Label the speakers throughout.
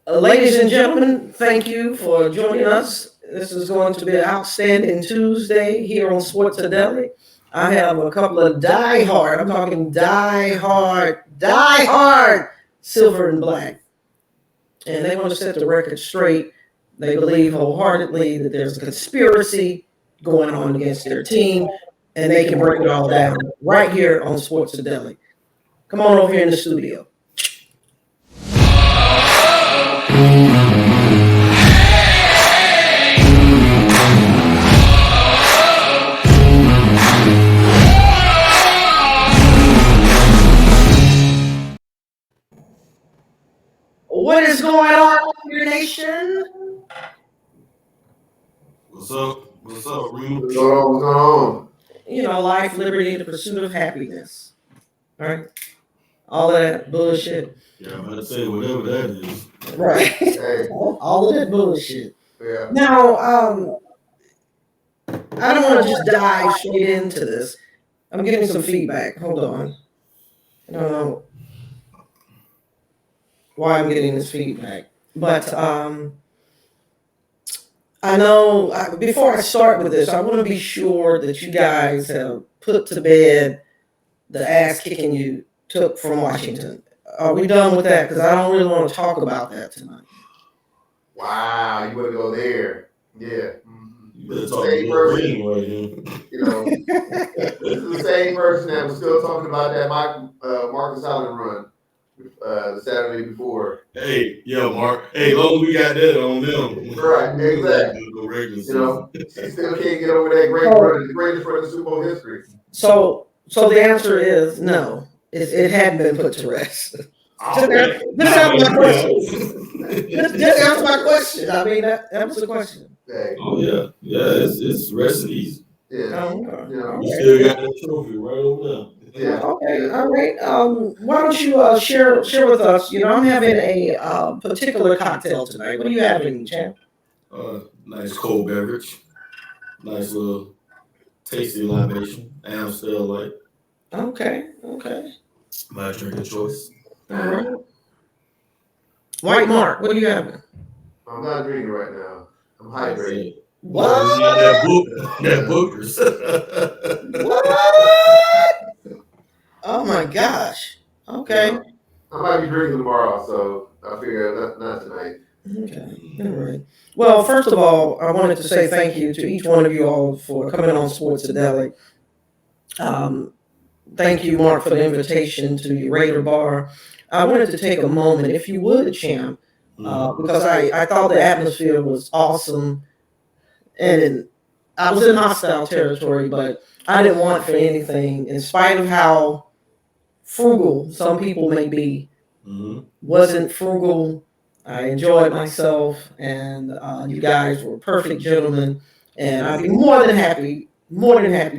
Speaker 1: Ladies and gentlemen, thank you for joining us. This is going to be an outstanding Tuesday here on Sports-A-Delic. I have a couple of die-hard, I'm talking die-hard silver and black. And they want to set the record straight. They believe wholeheartedly that there's a conspiracy going on against their team, and they can break it all down right here on Sports-A-Delic. Come on over here in the studio. What is going on in your nation?
Speaker 2: What's up? What's up, Reem?
Speaker 3: What's going on? What's going on?
Speaker 1: You know, life, liberty, the pursuit of happiness. Right? All of that bullshit.
Speaker 2: Yeah, I'm about to say whatever that is.
Speaker 1: Right.
Speaker 3: Hey,
Speaker 1: All of that bullshit.
Speaker 3: yeah.
Speaker 1: Now, I don't want to just dive straight into this. I'm getting some feedback. Hold on. I don't know why I'm getting this feedback. But I know before I start with this, I want to be sure that you guys have put to bed the ass kicking you took from Washington. Are we done with that? Because I don't really want to talk about that tonight.
Speaker 3: Wow, you want to go there? Yeah.
Speaker 2: You better
Speaker 3: This is
Speaker 2: talk
Speaker 3: the same
Speaker 2: to
Speaker 3: person.
Speaker 2: Reem right here.
Speaker 3: You know, this is the same person that was still talking about that Marcus Allen run the Saturday before.
Speaker 2: Hey, yeah, Mark. Hey, long as we got that on them.
Speaker 3: Right, exactly. You know, she still can't get over that great run, the greatest run in Super Bowl history.
Speaker 1: So the answer is no. It hadn't been put to rest. Just answer my question. Just answer my question. I mean, that was the question.
Speaker 3: Hey,
Speaker 2: Oh yeah, it's resting easy.
Speaker 3: yeah.
Speaker 1: Okay.
Speaker 3: You know,
Speaker 2: You still got that trophy right over there.
Speaker 3: yeah.
Speaker 1: Okay. All right. Why don't you share with us? You know, I'm having a particular cocktail tonight. What are you having, champ?
Speaker 2: Nice cold beverage. Nice little tasty libation. Amstel Light.
Speaker 1: Okay.
Speaker 2: My drink of choice.
Speaker 1: All right. White Mark, what are you having?
Speaker 3: I'm not drinking right now. I'm hydrated.
Speaker 1: What?
Speaker 2: That Booker's.
Speaker 1: What? Oh my gosh. Okay.
Speaker 3: You know, I might be drinking tomorrow, so I figure not tonight.
Speaker 1: Okay. All right. Well, first of all, I wanted to say thank you to each one of you all for coming on Sports-A-Delic. Thank you, Mark, for the invitation to the Raider Bar. I wanted to take a moment, if you would, champ, because I thought the atmosphere was awesome, and I was in hostile territory, but I didn't want for anything, in spite of how frugal some people may be. Wasn't frugal. I enjoyed myself, and you guys were perfect gentlemen, and I'd be more than happy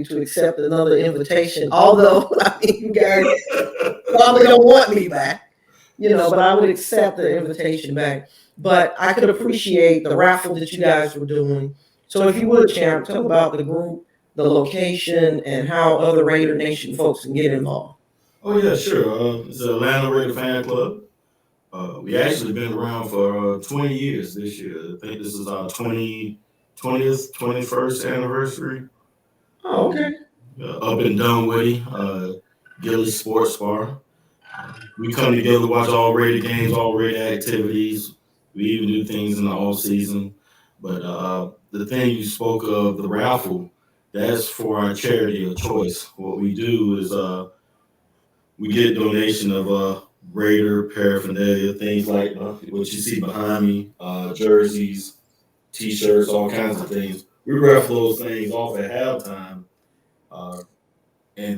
Speaker 1: to accept another invitation. Although I mean, you guys probably don't want me back, you know, but I would accept the invitation back. But I could appreciate the raffle that you guys were doing. So if you would, champ, tell about the group, the location, and how other Raider Nation folks can get involved.
Speaker 2: Oh yeah, sure. It's the Atlanta Raider Fan Club. We actually been around for 20 years this year. I think this is our 20th, 21st anniversary.
Speaker 1: Oh, okay.
Speaker 2: Up in Dunwoody, Gilly Sports Bar. We come together, watch all Raider games, all Raider activities. We even do things in the off season. But the thing you spoke of, the raffle, that's for our charity of choice. What we do is we get donation of Raider paraphernalia, things like what you see behind me, jerseys, T-shirts, all kinds of things. We raffle those things off at halftime, and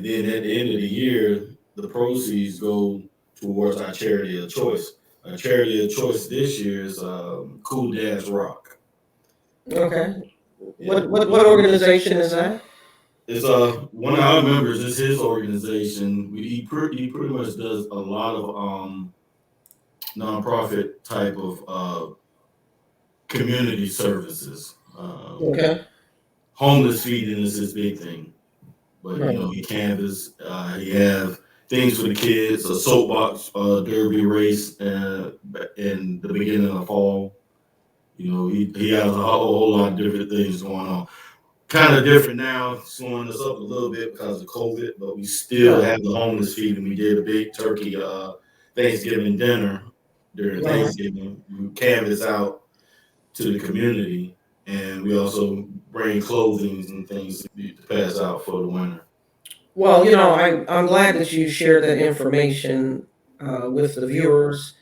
Speaker 2: then at the end of the year, the proceeds go towards our charity of choice. Our charity of choice this year is Cool Dads Rock.
Speaker 1: Okay. What organization is that?
Speaker 2: It's one of our members. It's his organization. He pretty much does a lot of nonprofit type of community services.
Speaker 1: Okay.
Speaker 2: Homeless feeding is his big thing, but
Speaker 1: Right.
Speaker 2: he canvas. He have things for the kids, a soapbox derby race in the beginning of fall. He has a whole lot of different things going on. Kind of different now, slowing us up a little bit because of COVID, but we still have the homeless feeding. We did a big turkey Thanksgiving dinner during Thanksgiving. We canvas out to the community, and we also bring clothing and things to pass out for the winter.
Speaker 1: Well, I'm glad that you shared that information with the viewers,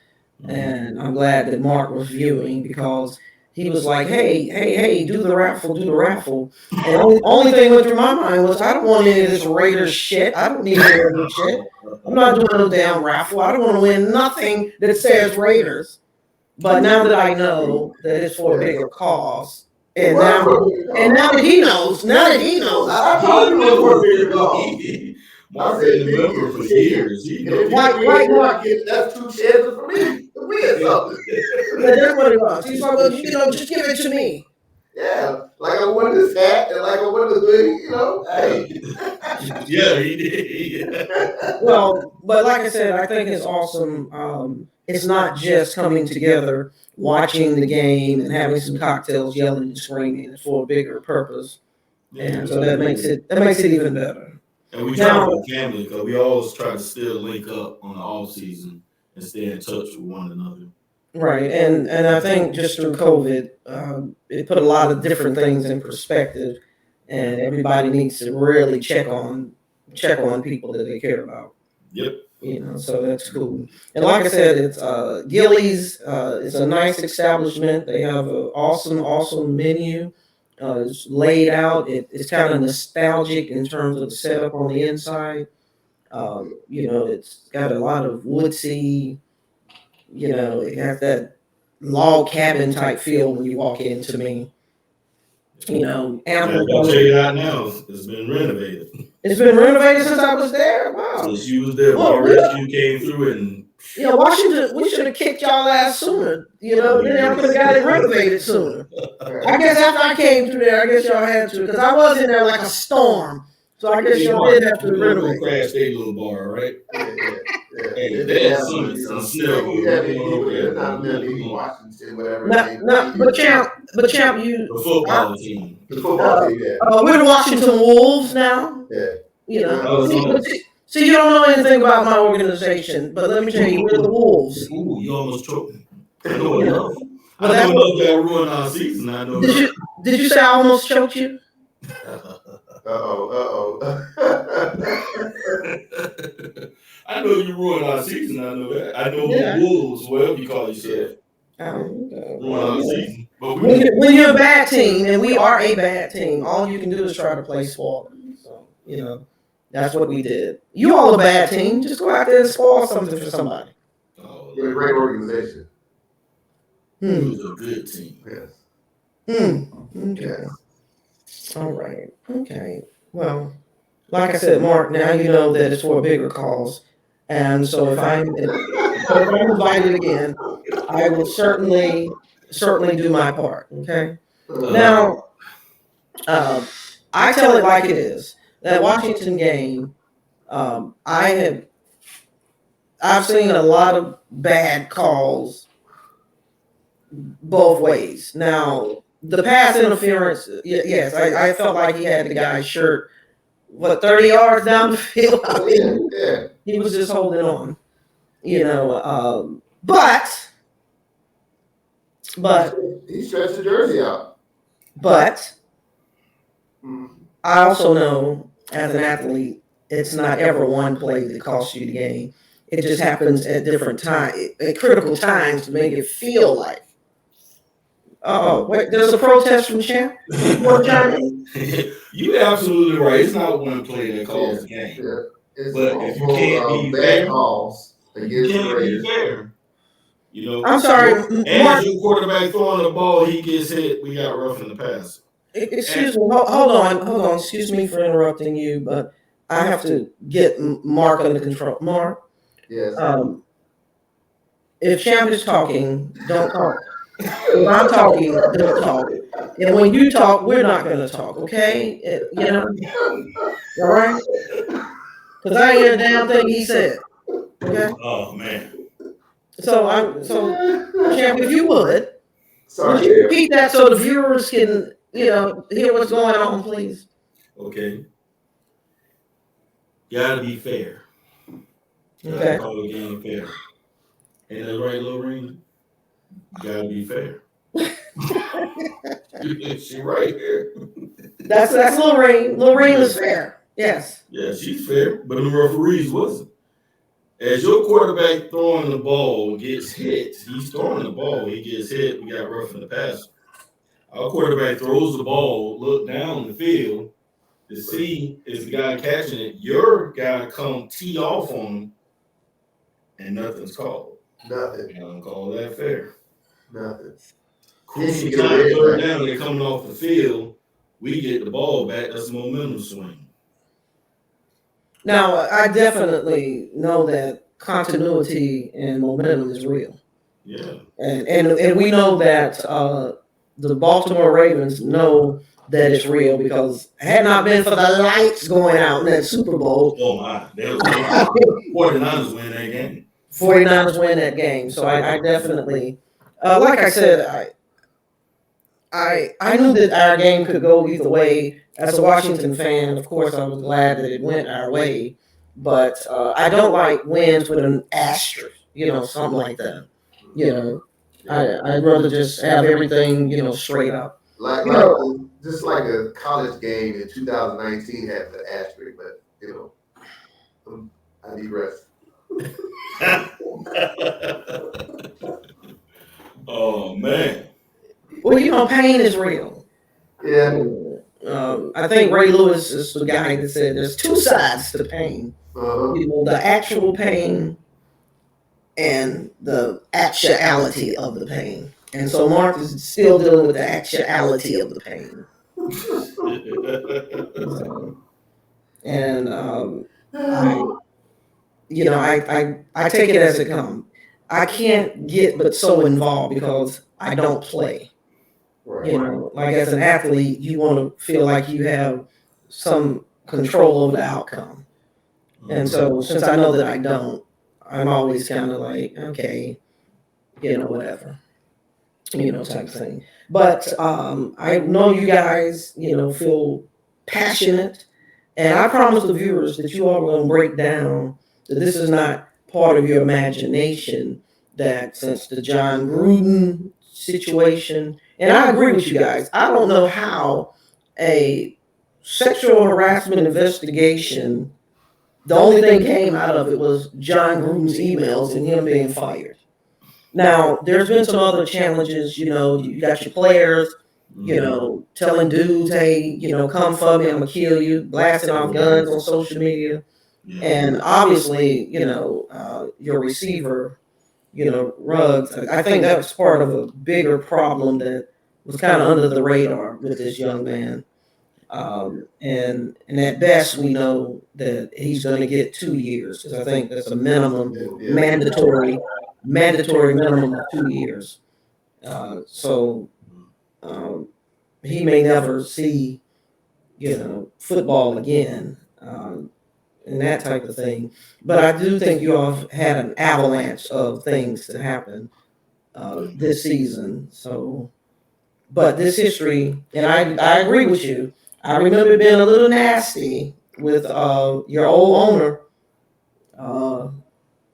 Speaker 1: and I'm glad that Mark was viewing because he was like, hey, do the raffle, do the raffle. And only thing went through my mind was, I don't want any of this Raiders shit. I don't need any of this shit. I'm not doing no damn raffle. I don't want to win nothing that says Raiders. But now that I know that it's for a bigger cause, and now that he knows,
Speaker 3: I told you it was for a bigger cause.
Speaker 2: Mark been a member for years.
Speaker 3: That's 2 chances for me to win something.
Speaker 1: That's what it was. He's like, well, just give it to me.
Speaker 3: Yeah, like I won this hat and like I won the hoodie, hey.
Speaker 2: Yeah, he did.
Speaker 1: Well, but like I said, I think it's awesome. It's not just coming together, watching the game and having some cocktails, yelling and screaming. It's for a bigger purpose, and so that makes it even better.
Speaker 2: And we try to be family because we always try to still link up on the off season and stay in touch with one another.
Speaker 1: Right, and I think just through COVID, it put a lot of different things in perspective, and everybody needs to really check on people that they care about.
Speaker 2: Yep.
Speaker 1: So that's cool. And like I said, it's Gillies. It's a nice establishment. They have an awesome menu. It's laid out. It's kind of nostalgic in terms of the setup on the inside. It's got a lot of woodsy. It has that log cabin type feel when you walk in to me. Ample.
Speaker 2: I'll tell you that now. It's been renovated.
Speaker 1: It's been renovated since I was there. Wow.
Speaker 2: Since you was there, you came through and.
Speaker 1: Washington, we should have kicked y'all ass sooner. Then I could have got it renovated sooner. I guess after I came through there, I guess y'all had to, because I was in there like a storm. So I guess y'all did have to renovate.
Speaker 2: Crash their little bar, right?
Speaker 3: But
Speaker 1: champ, you
Speaker 2: the football team.
Speaker 3: The football team,
Speaker 1: we're the Washington Wolves now.
Speaker 3: Yeah.
Speaker 1: See, you don't know anything about my organization, but let me tell you, we're the Wolves.
Speaker 2: Ooh, you almost choked me. I know enough.
Speaker 1: Well,
Speaker 2: I know enough that ruined our season. I know.
Speaker 1: Did you say I almost choked you?
Speaker 2: I know you ruined our season. I know that. I know the Wolves, whatever you call yourself. Ruined our season. But
Speaker 1: when you're a bad team, and we are a bad team, all you can do is try to play spoiler. So, that's what we did. You all a bad team. Just go out there and spoil something for somebody.
Speaker 3: We're a great organization.
Speaker 2: It was a good team.
Speaker 3: Yes.
Speaker 1: Okay. All right. Okay. Well, like I said, Mark, now you know that it's for a bigger cause. And so if I'm invited again, I will certainly do my part. Okay. Now, I tell it like it is. That Washington game, I've seen a lot of bad calls both ways. Now, the pass interference, yes, I felt like he had the guy's shirt, 30 yards down the field. I mean, he was just holding on, but
Speaker 3: he stretched the jersey out.
Speaker 1: But I also know, as an athlete, it's not ever one play that costs you the game. It just happens at different times, at critical times, to make it feel like. Wait, there's a protest from Champ?
Speaker 2: You're absolutely right. It's not one play that calls the game. But if you can't be fair, you can't be fair.
Speaker 1: I'm sorry.
Speaker 2: And as your quarterback throwing the ball, he gets hit. We got rough in the pass.
Speaker 1: Excuse me. Hold on. Excuse me for interrupting you, but I have to get Mark under control. Mark?
Speaker 3: Yes.
Speaker 1: If Champ is talking, don't talk. If I'm talking, don't talk. And when you talk, we're not going to talk, okay? All right? Because I ain't hear a damn thing he said. Okay?
Speaker 2: Oh, man.
Speaker 1: So Champ, if you would
Speaker 3: Sorry,
Speaker 1: you
Speaker 3: Champ.
Speaker 1: repeat that so the viewers can, hear what's going on, please?
Speaker 2: Okay. Gotta be fair. Gotta
Speaker 1: Okay.
Speaker 2: call the game fair. Ain't that right, Lorraine? Gotta be fair. She right here.
Speaker 1: That's Lorraine. Lorraine is fair. Yes.
Speaker 2: Yeah, she's fair, but the referees wasn't. As your quarterback throwing the ball gets hit, he's throwing the ball, he gets hit, we got roughing the passer. Our quarterback throws the ball, look down the field to see is the guy catching it. Your guy come tee off on him, and nothing's called.
Speaker 3: Nothing.
Speaker 2: I don't call that fair.
Speaker 3: Nothing.
Speaker 2: Crucial
Speaker 3: Get a
Speaker 2: time,
Speaker 3: red
Speaker 2: third
Speaker 3: flag.
Speaker 2: down, they're coming off the field. We get the ball back. That's a momentum swing.
Speaker 1: Now, I definitely know that continuity and momentum is real.
Speaker 2: Yeah.
Speaker 1: And we know that the Baltimore Ravens know that it's real because had not been for the lights going out in that Super Bowl,
Speaker 2: Oh my, that was 49ers win that game.
Speaker 1: 49ers win that game. So I definitely, like I said, I knew that our game could go either way. As a Washington fan, of course, I was glad that it went our way. But I don't like wins with an asterisk, something like that. You know, I'd rather just have everything, straight up.
Speaker 3: Like,
Speaker 1: You
Speaker 3: like
Speaker 1: know,
Speaker 3: just like a college game in 2019 had the asterisk, but I digress.
Speaker 2: Oh man.
Speaker 1: well, pain is real.
Speaker 3: Yeah.
Speaker 1: I think Ray Lewis is the guy that said there's two sides to pain.
Speaker 3: Uh-huh.
Speaker 1: The actual pain and the actuality of the pain. And so Mark is still dealing with the actuality of the pain. And I take it as it comes. I can't get but so involved because I don't play.
Speaker 3: Right.
Speaker 1: Like as an athlete, you want to feel like you have some control over the outcome. And so since I know that I don't, I'm always kind of like, okay, whatever, type of thing. But I know you guys, feel passionate. And I promise the viewers that you all are going to break down that this is not part of your imagination, that since the John Gruden situation, and I agree with you guys, I don't know how a sexual harassment investigation, the only thing came out of it was John Gruden's emails and him being fired. Now, there's been some other challenges, you got your players, telling dudes, hey, come for me, I'm gonna kill you, blasting off guns on social media. And obviously, your receiver, Ruggs, I think that was part of a bigger problem that was kind of under the radar with this young man. And at best, we know that he's going to get 2 years because I think that's a minimum
Speaker 3: Yeah.
Speaker 1: mandatory minimum of 2 years. So he may never see, football again, and that type of thing. But I do think you all have had an avalanche of things to happen this season. So, but this history, and I agree with you. I remember it being a little nasty with your old owner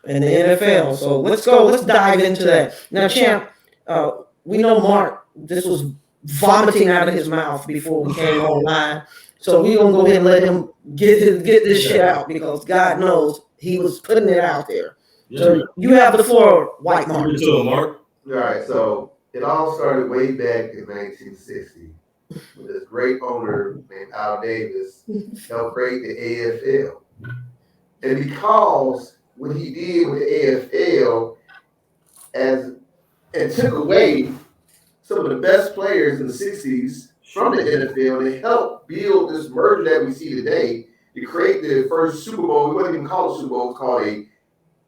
Speaker 1: in the NFL. So let's go. Let's dive into that. Now, Champ, we know Mark. This was vomiting out of his mouth before we came online. So we're gonna go ahead and let him get this shit out because God knows he was putting it out there. So you have the floor, White Mark.
Speaker 2: Mark.
Speaker 3: All right, so it all started way back in 1960 when this great owner named Al Davis helped create the AFL. And because what he did with the AFL and took away some of the best players in the 60s from the NFL to help build this merger that we see today to create the first Super Bowl. We wasn't even called a Super Bowl, it was called a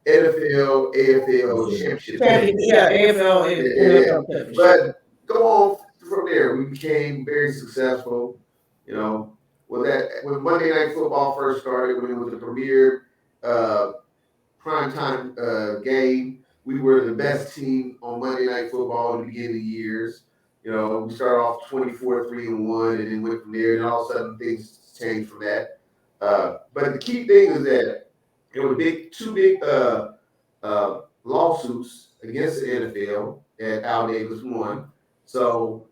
Speaker 3: NFL, AFL championship.
Speaker 1: Yeah, AFL,
Speaker 3: Yeah.
Speaker 1: NFL.
Speaker 3: But go on from there. We became very successful. When Monday Night Football first started, when it was the premier primetime game, we were the best team on Monday Night Football in the beginning of the years. We started off 24-3-1, and then went from there. And all of a sudden, things changed from that. But the key thing is that there were two big lawsuits against the NFL that Al Davis won. So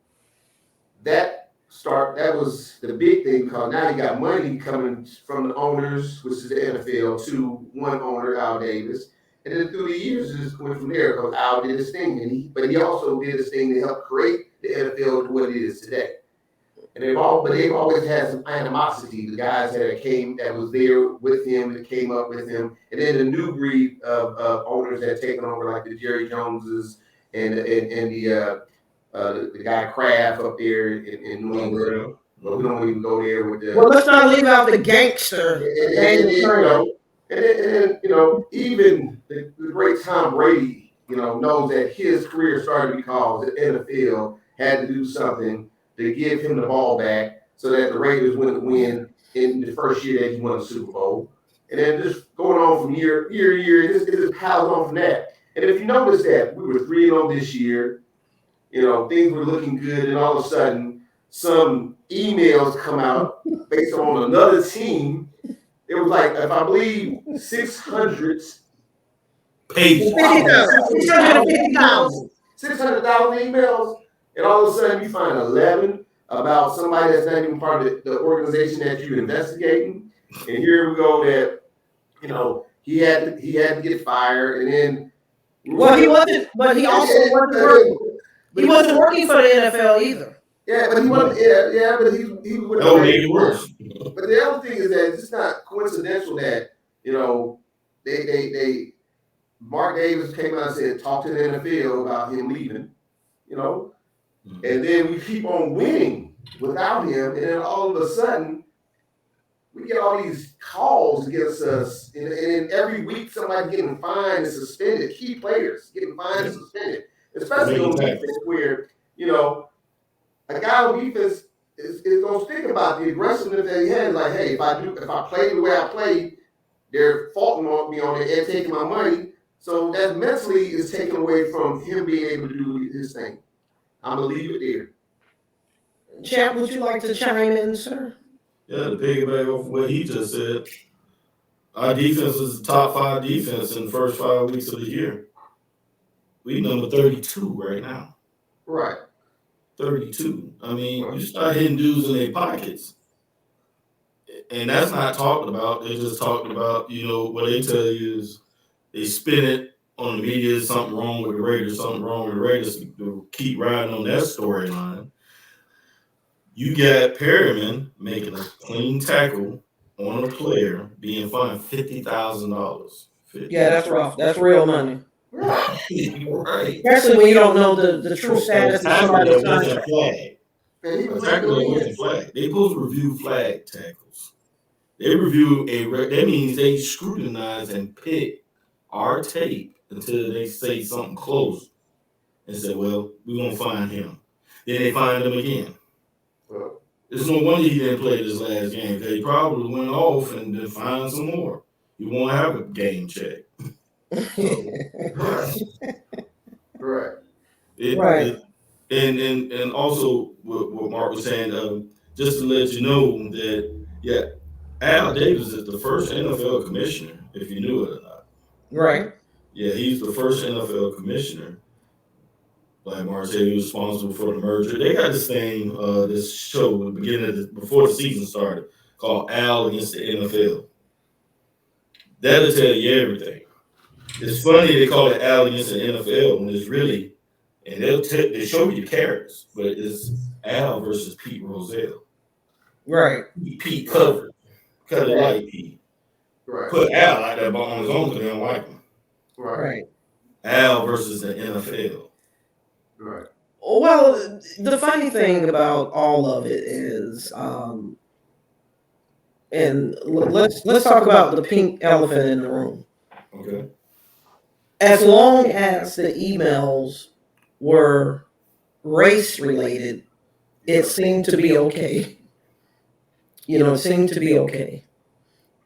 Speaker 3: that was the big thing, because now you got money coming from the owners, which is the NFL, to one owner, Al Davis. And then through the years, it just went from there, because Al did his thing, but he also did his thing to help create the NFL to what it is today. And they've always had some animosity. The guys that was there with him, that came up with him, and then the new breed of owners that taken over, like the Jerry Joneses and the guy Kraft up there in New England. But we don't even go there with the.
Speaker 1: Well, let's not leave out the gangster.
Speaker 3: And then even the great Tom Brady, knows that his career started because the NFL had to do something to give him the ball back so that the Raiders wouldn't win in the first year that he won the Super Bowl. And then just going on from year to year, it just piles on from that. And if you notice that we were 3-0 this year, things were looking good, and all of a sudden some emails come out based on another team. It was like, if I believe, 600
Speaker 2: pages.
Speaker 1: 650,000.
Speaker 3: 600,000 emails, and all of a sudden you find 11 about somebody that's not even part of the organization that you're investigating. And here we go that, he had to get fired, and then.
Speaker 1: Well, he wasn't, but he also wasn't working. He wasn't working for the NFL either.
Speaker 3: Yeah, but he wasn't. Yeah, but he was.
Speaker 2: That would make it worse.
Speaker 3: But the other thing is that it's not coincidental that they Mark Davis came out and said, talk to the NFL about him leaving, and then we keep on winning without him, and then all of a sudden we get all these calls against us, and then every week somebody getting fined and suspended, key players getting fined and suspended, especially on defense, where a guy on defense is going to think about the aggressiveness that he had. Like, hey, if I play the way I played, they're faulting me on it and taking my money. So that mentally is taken away from him being able to do his thing. I'm going to leave it there.
Speaker 1: Champ, would you like to chime in, sir?
Speaker 2: Yeah, to piggyback off what he just said, our defense is the top 5 defense in the first 5 weeks of the year. We number 32 right now.
Speaker 3: Right.
Speaker 2: 32. I mean, you start hitting dudes in their pockets. And that's not talked about. They're just talking about, what they tell you is they spin it on the media, something wrong with the Raiders, to keep riding on that storyline. You got Perryman making a clean tackle on a player being fined $50,000.
Speaker 1: Yeah, that's rough. That's real money.
Speaker 2: Right.
Speaker 1: Especially when you don't know the true status of somebody's contract.
Speaker 2: Flag. They supposed to review flag tackles. They review that means they scrutinize and pick our tape until they say something close and say, well, we're going to find him. Then they find him again. It's no wonder he didn't play this last game, because he probably went off and then find some more. You won't have a game check.
Speaker 3: Right.
Speaker 2: And also what Mark was saying, just to let you know that, Al Davis is the first NFL commissioner, if you knew it or not.
Speaker 1: Right.
Speaker 2: Yeah, he's the first NFL commissioner. Like Mark said, he was responsible for the merger. They got this thing, this show before the season started, called Al Against the NFL. That'll tell you everything. It's funny they call it Al Against the NFL when it's really, and they show you the characters, but it's Al versus Pete Rozelle.
Speaker 1: Right.
Speaker 2: Pete cut it like Pete.
Speaker 3: Right.
Speaker 2: Put Al out there on his own because they don't like him.
Speaker 3: Right.
Speaker 2: Al versus the NFL.
Speaker 3: Right.
Speaker 1: Well, the funny thing about all of it is, and let's talk about the pink elephant in the room.
Speaker 2: Okay.
Speaker 1: As long as the emails were race related, it seemed to be okay. It seemed to be okay.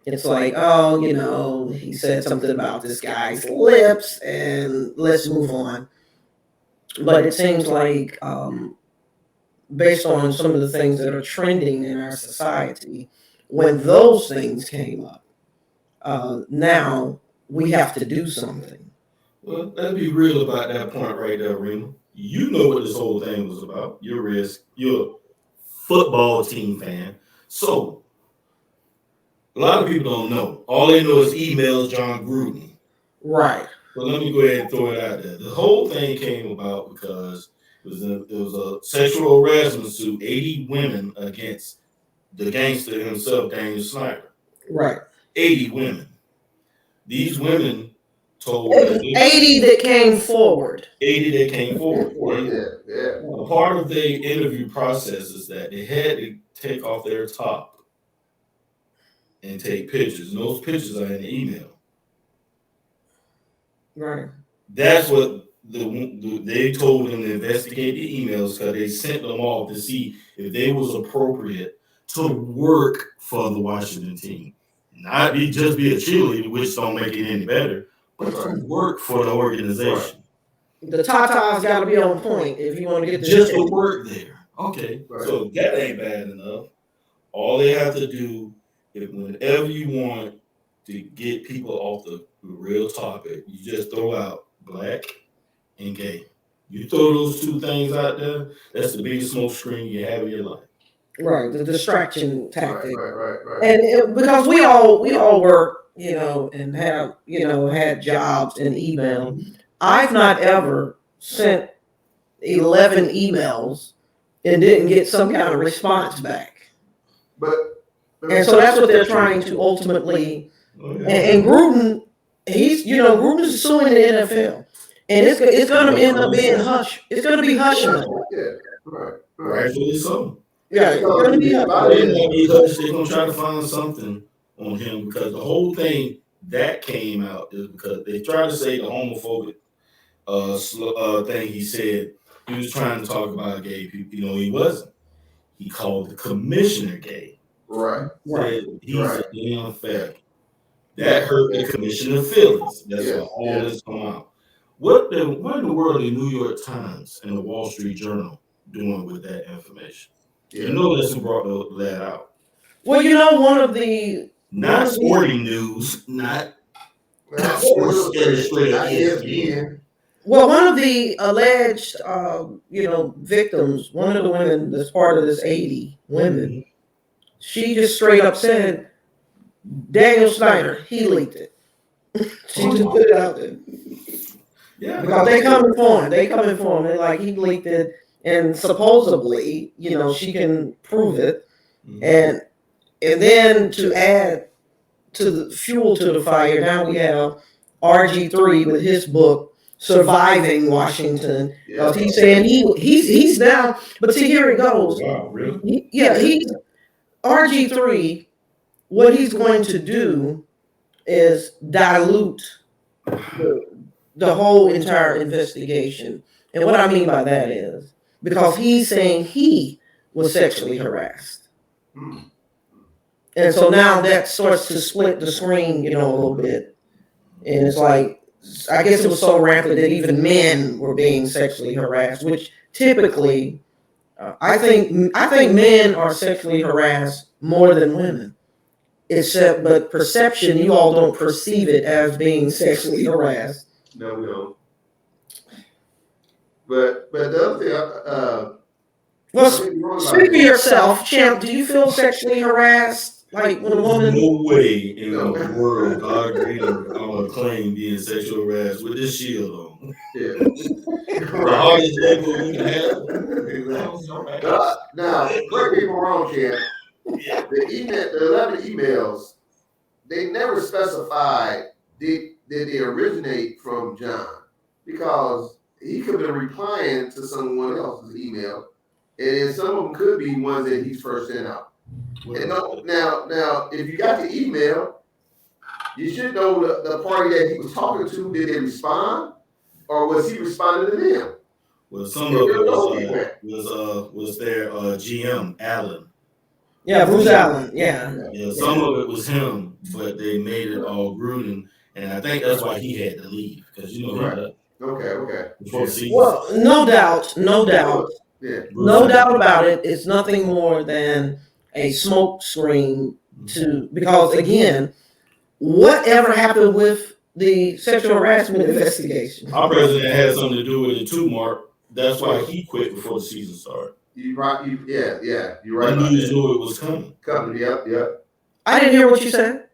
Speaker 1: It's like, oh, he said something about this guy's lips, and let's move on. But it seems like, based on some of the things that are trending in our society, when those things came up, now we have to do something.
Speaker 2: Well, let's be real about that point right there, Rena. You know what this whole thing was about. You're a football team fan. So a lot of people don't know. All they know is emails John Gruden.
Speaker 1: Right.
Speaker 2: But let me go ahead and throw it out there. The whole thing came about because it was a sexual harassment suit, 80 women against the gangster himself, Daniel Snyder.
Speaker 1: Right.
Speaker 2: 80 women. These women told
Speaker 1: 80 that came forward.
Speaker 2: 80 that came forward.
Speaker 3: Yeah.
Speaker 2: A part of the interview process is that they had to take off their top and take pictures. And those pictures are in the email.
Speaker 1: Right.
Speaker 2: That's what they told them to investigate the emails because they sent them off to see if they was appropriate to work for the Washington team. Not just be a cheerleader, which don't make it any better, but to work for the organization.
Speaker 1: The Tatas got to be on point if you want to get
Speaker 2: just to work there. Okay, so that ain't bad enough. All they have to do is whenever you want to get people off the real topic, you just throw out black and gay. You throw those two things out there, that's the biggest smoke screen you have in your life.
Speaker 1: Right, the distraction tactic.
Speaker 3: Right.
Speaker 1: And because we all work, and have, had jobs and email. I've not ever sent 11 emails and didn't get some kind of response back. And so that's what they're trying to ultimately. And Gruden, Gruden is suing the NFL, and it's going to end up being hush. It's going to be hush money.
Speaker 3: Yeah, right.
Speaker 2: Rightfully so.
Speaker 1: Yeah, it's going to be hush.
Speaker 2: They're going to try to find something on him because the whole thing that came out is because they tried to say the homophobic thing he said. He was trying to talk about gay people. He wasn't. He called the commissioner gay.
Speaker 3: Right.
Speaker 2: Said he's a damn fag. That hurt the commissioner's feelings. That's why all this come out. What in the world are the New York Times and the Wall Street Journal doing with that information? Yeah. That's who brought that out.
Speaker 1: Well, one of the
Speaker 2: not sporting news, not Sports Illustrated.
Speaker 1: Well, one of the alleged, victims, one of the women that's part of this 80 women, she just straight up said, Daniel Snyder, he leaked it. She just put it out there.
Speaker 2: Yeah.
Speaker 1: Because they coming for him. They're like, he leaked it. And supposedly, she can prove it. And then to add to the fuel to the fire, now we have RG3 with his book, Surviving Washington. He's saying he's down, but see, here it goes.
Speaker 2: Wow, really?
Speaker 1: He's RG3. What he's going to do is dilute the whole entire investigation. And what I mean by that is because he's saying he was sexually harassed. And so now that starts to split the screen, a little bit. And it's like, I guess it was so rampant that even men were being sexually harassed, which typically, I think men are sexually harassed more than women. But perception, you all don't perceive it as being sexually harassed.
Speaker 3: No, we don't. But the other thing,
Speaker 1: speak for yourself, Champ. Do you feel sexually harassed? Like when a woman?
Speaker 2: No way in the world God gonna claim being sexual harassed with this shield on.
Speaker 3: Yeah.
Speaker 2: The hardest label you can have.
Speaker 3: Now, correct me if I'm wrong, Champ. The 11 emails, they never specified did they originate from John, because he could have been replying to someone else's email, and some of them could be ones that he's first sent out. And now, if you got the email, you should know the party that he was talking to. Did they respond, or was he responding to them?
Speaker 2: Well, some of it was their GM Allen,
Speaker 1: Yeah, Bruce Allen. Yeah.
Speaker 2: Yeah, some of it was him, but they made it all Gruden, and I think that's why he had to leave because he
Speaker 3: Right.
Speaker 2: left
Speaker 3: Okay.
Speaker 2: before the season.
Speaker 1: Well, no doubt.
Speaker 3: Yeah.
Speaker 1: No doubt about it. It's nothing more than a smoke screen because again, whatever happened with the sexual harassment investigation?
Speaker 2: Our president had something to do with it too, Mark. That's why he quit before the season started.
Speaker 3: You're right. You're
Speaker 2: The
Speaker 3: right.
Speaker 2: news knew it was coming.
Speaker 3: Yep.
Speaker 1: I didn't hear what you said.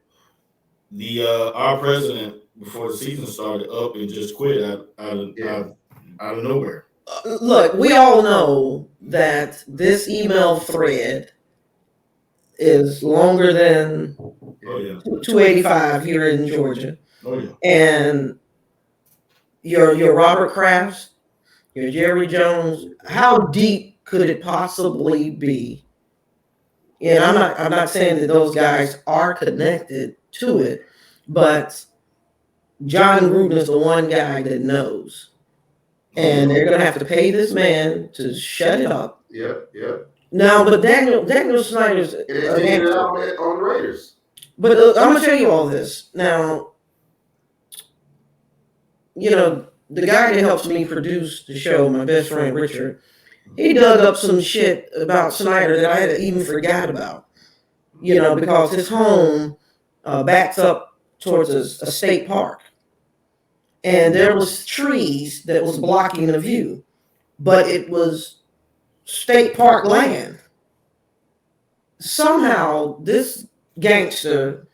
Speaker 2: Our president before the season started up and just quit out of nowhere.
Speaker 1: Look, we all know that this email thread is longer than 285 here in Georgia.
Speaker 2: Oh yeah.
Speaker 1: And your Robert Krafts, your Jerry Jones, how deep could it possibly be? And I'm not saying that those guys are connected to it, but John Gruden is the one guy that knows. And they're gonna have to pay this man to shut it up.
Speaker 3: Yep.
Speaker 1: Now, but Daniel Snyder's
Speaker 3: And it's taking it out on the Raiders.
Speaker 1: But I'm gonna tell you all this now. You know, the guy that helps me produce the show, my best friend Richard, he dug up some shit about Snyder that I had even forgot about. You know, because his home backs up towards a state park, and there was trees that was blocking the view, but it was state park land. Somehow, this gangster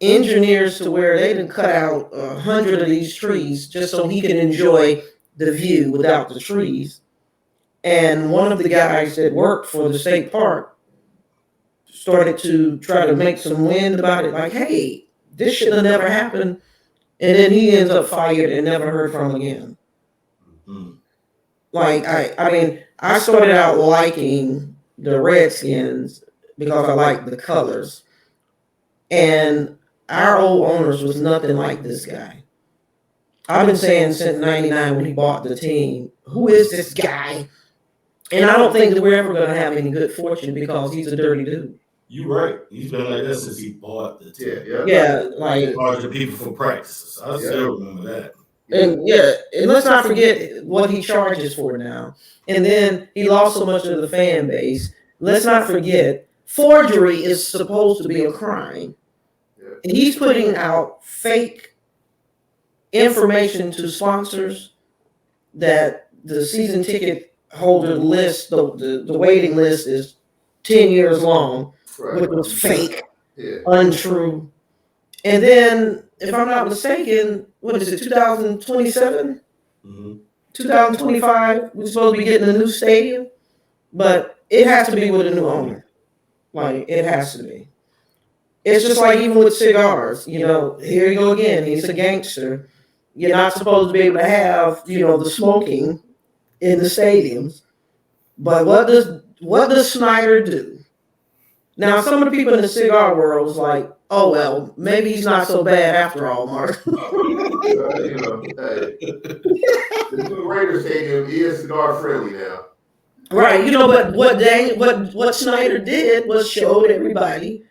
Speaker 1: engineers to where they didn't cut out 100 of these trees just so he can enjoy the view without the trees. And one of the guys that worked for the state park started to try to make some wind about it, like, hey, this should have never happened. And then he ends up fired and never heard from again. Like, I mean, I started out liking the Redskins because I like the colors. And our old owners was nothing like this guy. I've been saying since '99 when he bought the team, who is this guy? And I don't think that we're ever going to have any good fortune because he's a dirty dude.
Speaker 2: You're right. He's been like that since he bought the team.
Speaker 1: Yeah, like
Speaker 2: charging people for practices. I still remember that.
Speaker 1: And let's not forget what he charges for now. And then he lost so much of the fan base. Let's not forget, forgery is supposed to be a crime. And he's putting out fake information to sponsors that the season ticket holder list, the waiting list is 10 years long, which was fake, untrue. And then, if I'm not mistaken, what is it, 2027? 2025, we're supposed to be getting a new stadium, but it has to be with a new owner. Like, it has to be. It's just like even with cigars, you know, here you go again, he's a gangster. You're not supposed to be able to have, you know, the smoking in the stadiums. But what does Snyder do? Now, some of the people in the cigar world was like, oh, well, maybe he's not so bad after all, Mark.
Speaker 3: The new Raiders Stadium is cigar friendly now.
Speaker 1: Right, you know, but what Snyder did was showed everybody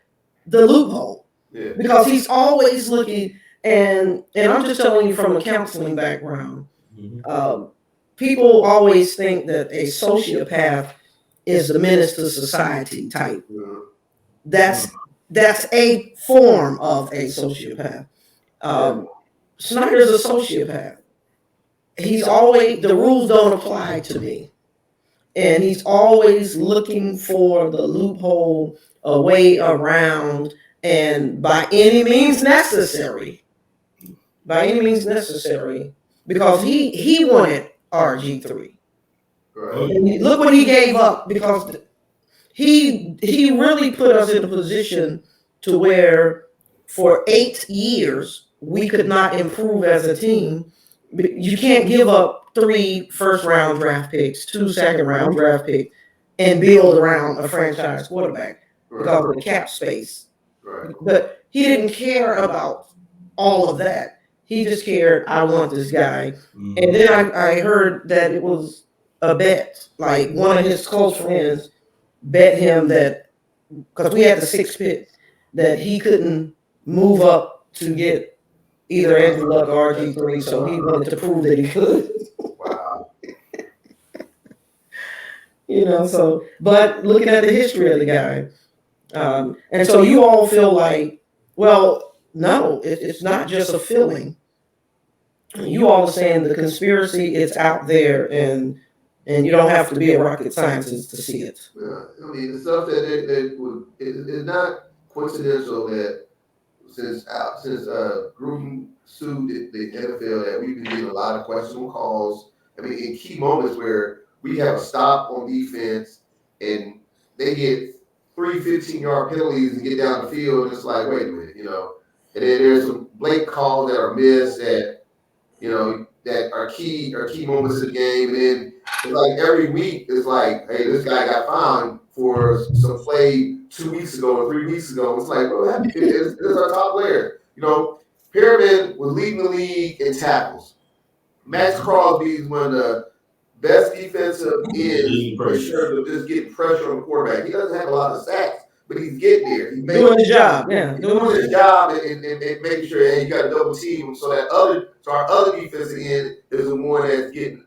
Speaker 1: the loophole. Because he's always looking, and I'm just telling you from a counseling background, people always think that a sociopath is the menace to society type. That's a form of a sociopath. Snyder's a sociopath. He's always, the rules don't apply to me. And he's always looking for the loophole, a way around, and by any means necessary. By any means necessary. Because he wanted RG3. And look what he gave up, because he really put us in a position to where for 8 years we could not improve as a team. You can't give up 3 first-round draft picks, 2 second-round draft picks, and build around a franchise quarterback because of the cap space. But he didn't care about all of that. He just cared, I want this guy. And then I heard that it was a bet. Like one of his close friends bet him that because we had the 6 pit, that he couldn't move up to get either Andrew Luck or RG3, so he wanted to prove that he could.
Speaker 3: Wow.
Speaker 1: So, but looking at the history of the guy, and so you all feel like, well, no, it's not just a feeling. You all are saying the conspiracy is out there, and you don't have to be a rocket scientist to see it.
Speaker 3: Yeah. I mean, the stuff it's not coincidental that since Gruden sued the NFL, that we've been getting a lot of questionable calls. I mean, in key moments where we have a stop on defense and they get 3 15-yard penalties and get down the field, and it's like, wait a minute, And then there's some blatant calls that are missed that are key moments of the game. And then it's like every week it's like, hey, this guy got fined for some play 2 weeks ago or 3 weeks ago. It's like, well, it's our top player. Perriman was leading the league in tackles. Max Crosby is one of the best defensive ends for sure, of just getting pressure on the quarterback. He doesn't have a lot of sacks, but he's getting there. He's
Speaker 1: doing his job, yeah.
Speaker 3: He's doing his job and making sure, hey, you got to double team him so our other defensive end is the one that's getting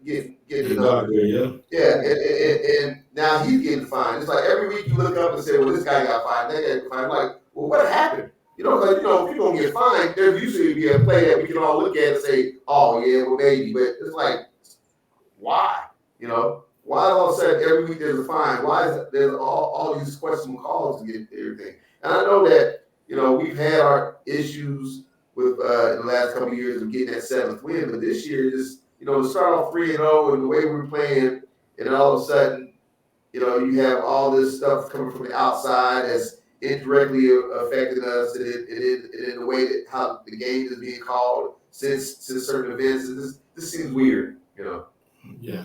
Speaker 3: and now he's getting fined. It's like every week you look up and say, well, this guy got fined, that guy got fined. Like, well, what happened? Because if you're going to get fined, there's usually be a play that we can all look at and say, oh, yeah, well, maybe. But it's like, why? Why all of a sudden every week there's a fine? Why is there's all these questionable calls to get everything? And I know that, we've had our issues with in the last couple of years of getting that 7th win, but this year just, to start off 3-0 and the way we're playing, and then all of a sudden, you have all this stuff coming from the outside that's indirectly affecting us, and in the way that how the game is being called since certain events, this seems weird,
Speaker 2: Yeah.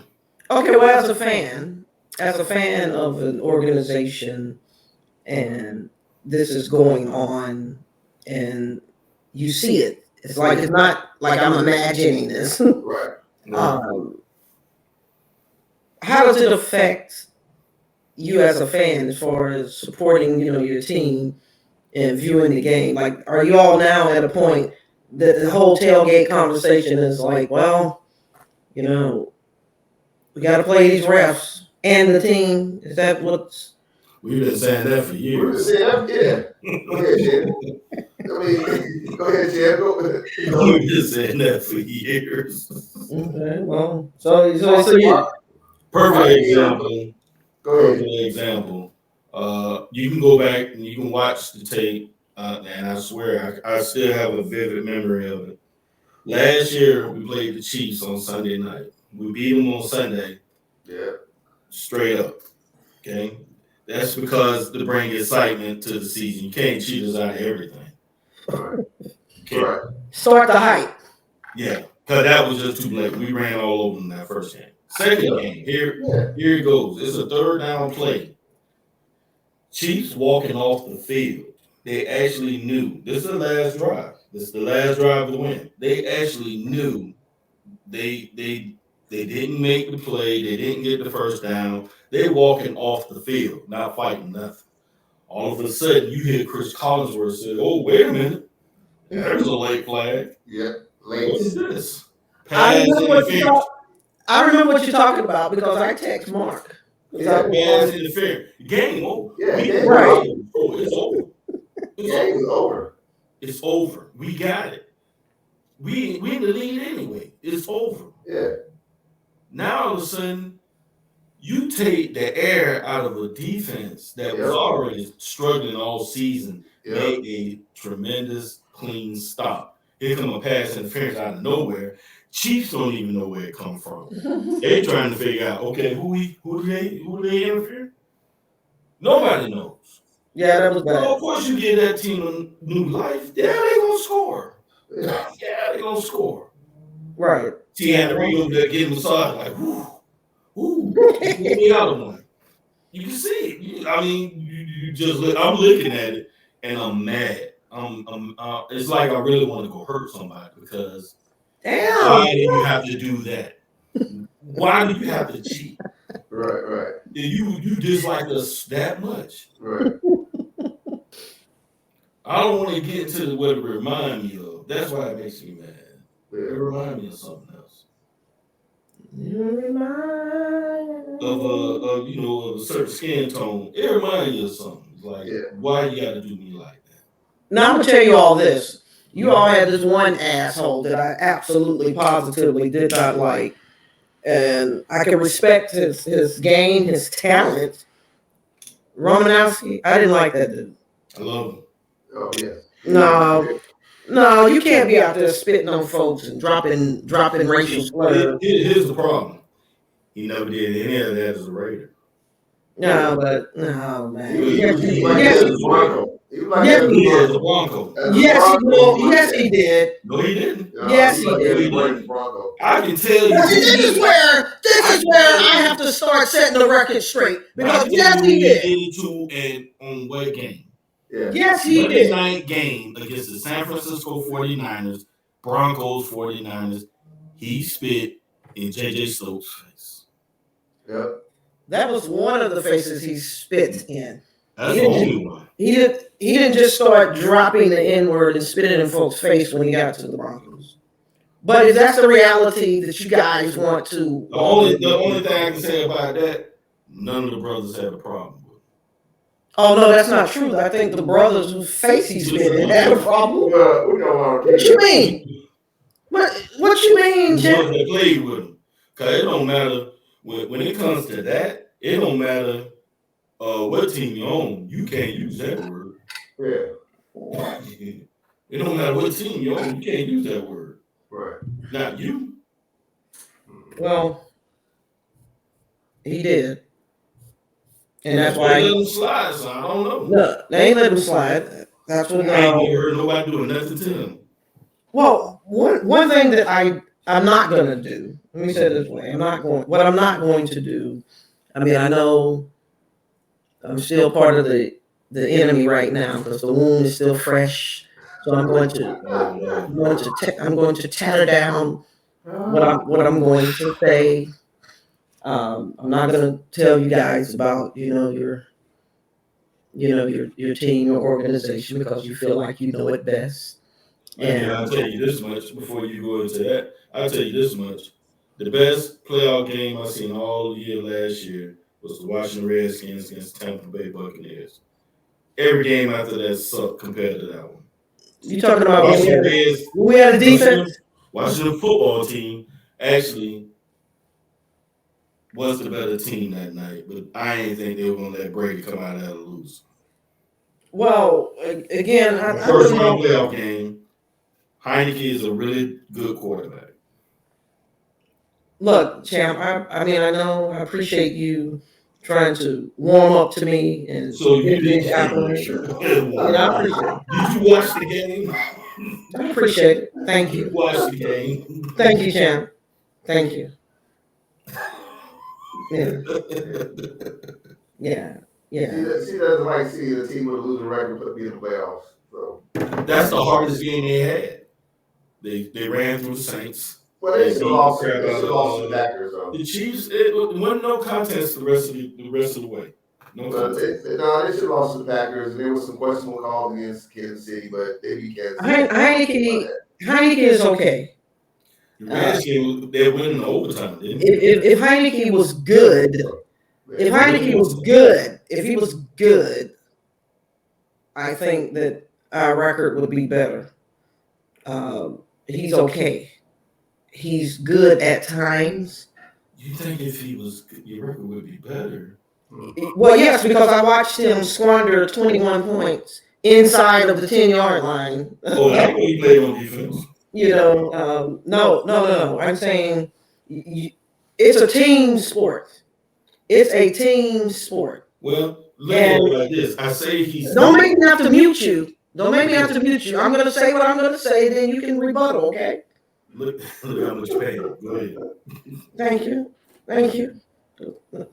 Speaker 1: Okay, well, as a fan of an organization, and this is going on, and you see it. It's not like I'm imagining this.
Speaker 3: Right.
Speaker 1: How does it affect you as a fan as far as supporting, your team and viewing the game? Like, are you all now at a point that the whole tailgate conversation is like, well, we got to play these refs and the team? Is that what's...
Speaker 2: We've been saying that for years.
Speaker 3: We've been saying that, yeah. Go ahead, Jen. Go ahead, Jen.
Speaker 2: We've been saying that for years.
Speaker 1: Okay, well, so you...
Speaker 2: Perfect example.
Speaker 3: Go ahead.
Speaker 2: Perfect example. You can go back and you can watch the tape, and I swear I still have a vivid memory of it. Last year we played the Chiefs on Sunday night. We beat them on Sunday.
Speaker 3: Yeah.
Speaker 2: Straight up. Okay. That's because to bring excitement to the season. You can't cheat us out of everything.
Speaker 3: Right.
Speaker 2: Right.
Speaker 1: Start the hype.
Speaker 2: Yeah. Because that was just too late. We ran all over them that first game. Second game, here it goes. It's a 3rd down play. Chiefs walking off the field. They actually knew. This is the last drive. This is the last drive of the win. They actually knew they didn't make the play. They didn't get the first down. They're walking off the field, not fighting nothing. All of a sudden, you hear Chris Collinsworth say, "Oh, wait a minute. There's a late flag."
Speaker 3: Yeah, late.
Speaker 2: What is this?
Speaker 1: I remember what you're talking about because I text Mark.
Speaker 2: Pass interference. Game over.
Speaker 3: Yeah,
Speaker 1: right.
Speaker 2: It's over.
Speaker 3: Game is over.
Speaker 2: It's over. We got it. We in the lead anyway. It's over.
Speaker 3: Yeah.
Speaker 2: Now all of a sudden, you take the air out of a defense that was already struggling all season, made a tremendous clean stop. Here come a pass interference out of nowhere. Chiefs don't even know where it come from. They're trying to figure out, okay, who do they interfere? Nobody knows.
Speaker 1: Yeah, that was bad.
Speaker 2: Well, of course, you give that team a new life. Yeah, they gonna score. Yeah, they gonna score.
Speaker 1: Right.
Speaker 2: See, Henry over there getting massage like, ooh, get me out of one. You can see it. You just look. I'm looking at it and I'm mad. It's like I really want to go hurt somebody because why do you have to do that? Why do you have to cheat?
Speaker 3: Right.
Speaker 2: You dislike us that much.
Speaker 3: Right.
Speaker 2: I don't want to get into what it remind me of. That's why it makes me mad. It
Speaker 3: Yeah.
Speaker 2: remind me of something else.
Speaker 1: You remind
Speaker 2: Of of a certain skin tone. It reminds me of something. It's like,
Speaker 3: Yeah.
Speaker 2: why you gotta do me like that?
Speaker 1: Now I'm gonna tell you all this. You all had this one asshole that I absolutely positively did not like. And I can respect his game, his talent. Romanowski, I didn't like that dude.
Speaker 2: I love him.
Speaker 3: Oh yes.
Speaker 1: No, no, you can't be out there spitting on folks and dropping racial slurs.
Speaker 2: Here's the problem. He never did any of that as a Raider.
Speaker 1: No, but no, man.
Speaker 3: He
Speaker 1: Yes,
Speaker 3: was
Speaker 1: he,
Speaker 3: like
Speaker 1: yes,
Speaker 3: that as a Bronco. He was like
Speaker 1: yes,
Speaker 3: that as
Speaker 1: he
Speaker 3: a
Speaker 1: did.
Speaker 2: As a
Speaker 3: Bronco.
Speaker 2: Bronco.
Speaker 3: As a
Speaker 1: Yes, he,
Speaker 3: Bronco,
Speaker 1: well,
Speaker 3: he was
Speaker 1: yes,
Speaker 3: like
Speaker 1: he
Speaker 3: that.
Speaker 1: did.
Speaker 2: No, he didn't.
Speaker 1: Yes,
Speaker 3: he
Speaker 1: he
Speaker 3: was like
Speaker 1: did.
Speaker 3: that
Speaker 2: He
Speaker 3: as a
Speaker 2: didn't.
Speaker 3: Bronco.
Speaker 2: I can tell you.
Speaker 1: But see, this is where I have to start setting the record straight because yes, he did.
Speaker 2: Did it too, and on what game?
Speaker 3: Yeah.
Speaker 1: Yes, he
Speaker 2: Monday
Speaker 1: did.
Speaker 2: night game against the San Francisco 49ers, Broncos 49ers. He spit in JJ Stokes' face.
Speaker 3: Yep.
Speaker 1: That was one of the faces he spit in.
Speaker 2: That's
Speaker 1: He
Speaker 2: the
Speaker 1: didn't,
Speaker 2: only one.
Speaker 1: he didn't just start dropping the N word and spitting in folks' face when he got to the Broncos. But if that's the reality that you guys want to,
Speaker 2: The only thing I can say about that, none of the brothers had a problem with it.
Speaker 1: oh no, that's not true. I think the brothers whose face he spit in had a problem.
Speaker 3: Well, we don't want to.
Speaker 1: What you mean? What you mean,
Speaker 2: The
Speaker 1: Jim?
Speaker 2: ones that played with him. Because it don't matter when it comes to that, it don't matter what team you own. You can't use that word.
Speaker 3: Yeah.
Speaker 2: It don't matter what team you own. You can't use that word.
Speaker 3: Right.
Speaker 2: Not you.
Speaker 1: Well, he did. And that's
Speaker 2: They
Speaker 1: why
Speaker 2: let him slide, so I don't know.
Speaker 1: no, they ain't let him slide. That's what
Speaker 2: I ain't never heard nobody doing nothing to him.
Speaker 1: Well, one thing that I'm not gonna do. Let me say it this way: What I'm not going to do. I mean, I know I'm still part of the enemy right now because the wound is still fresh. So I'm going to tatter down what I'm going to say. I'm not going to tell you guys about your team or organization because you feel like you know it best.
Speaker 2: And I'll tell you this much before you go into that. I'll tell you this much. The best playoff game I seen all year last year was the Washington Redskins against Tampa Bay Buccaneers. Every game after that sucked compared to that one.
Speaker 1: You talking about
Speaker 2: Washington
Speaker 1: we had a defense?
Speaker 2: Washington football team actually was the better team that night, but I didn't think they were going to let Brady come out of that and lose.
Speaker 1: Well, again,
Speaker 2: First round playoff game, Heineken is a really good quarterback.
Speaker 1: Look, champ, I mean, I know, I appreciate you trying to warm up to me and
Speaker 2: so you
Speaker 1: give me
Speaker 2: did
Speaker 1: affirmation. I appreciate it.
Speaker 2: Did you watch the game?
Speaker 1: I appreciate it. Thank
Speaker 2: You
Speaker 1: you.
Speaker 2: watched the game.
Speaker 1: Thank you, champ. Thank you. Yeah. Yeah. Yeah.
Speaker 3: She doesn't like seeing a team with a losing record put me in the playoffs. So
Speaker 2: that's the hardest game they had. They ran through the Saints.
Speaker 3: Well, they should have lost. They should have lost to the Packers, though.
Speaker 2: The Chiefs. It wasn't no contest the rest of the way. No contest.
Speaker 3: They should have lost to the Packers, and there was some questionable calls against Kansas City, but they beat Kansas City.
Speaker 1: Heineken is okay.
Speaker 2: The Redskins, they went in overtime, didn't they?
Speaker 1: If Heineken was good, if he was good, I think that our record would be better. He's okay. He's good at times.
Speaker 2: You think if he was good, your record would be better?
Speaker 1: Well, yes, because I watched him squander 21 points inside of the 10-yard line.
Speaker 2: Oh, I know he played on defense.
Speaker 1: No. I'm saying it's a team sport. It's a team sport.
Speaker 2: Well, look at it like this. I say he's.
Speaker 1: Don't make me have to mute you. I'm going to say what I'm going to say, then you can rebuttal, okay?
Speaker 2: Look how much you pay. Go ahead.
Speaker 1: Thank you.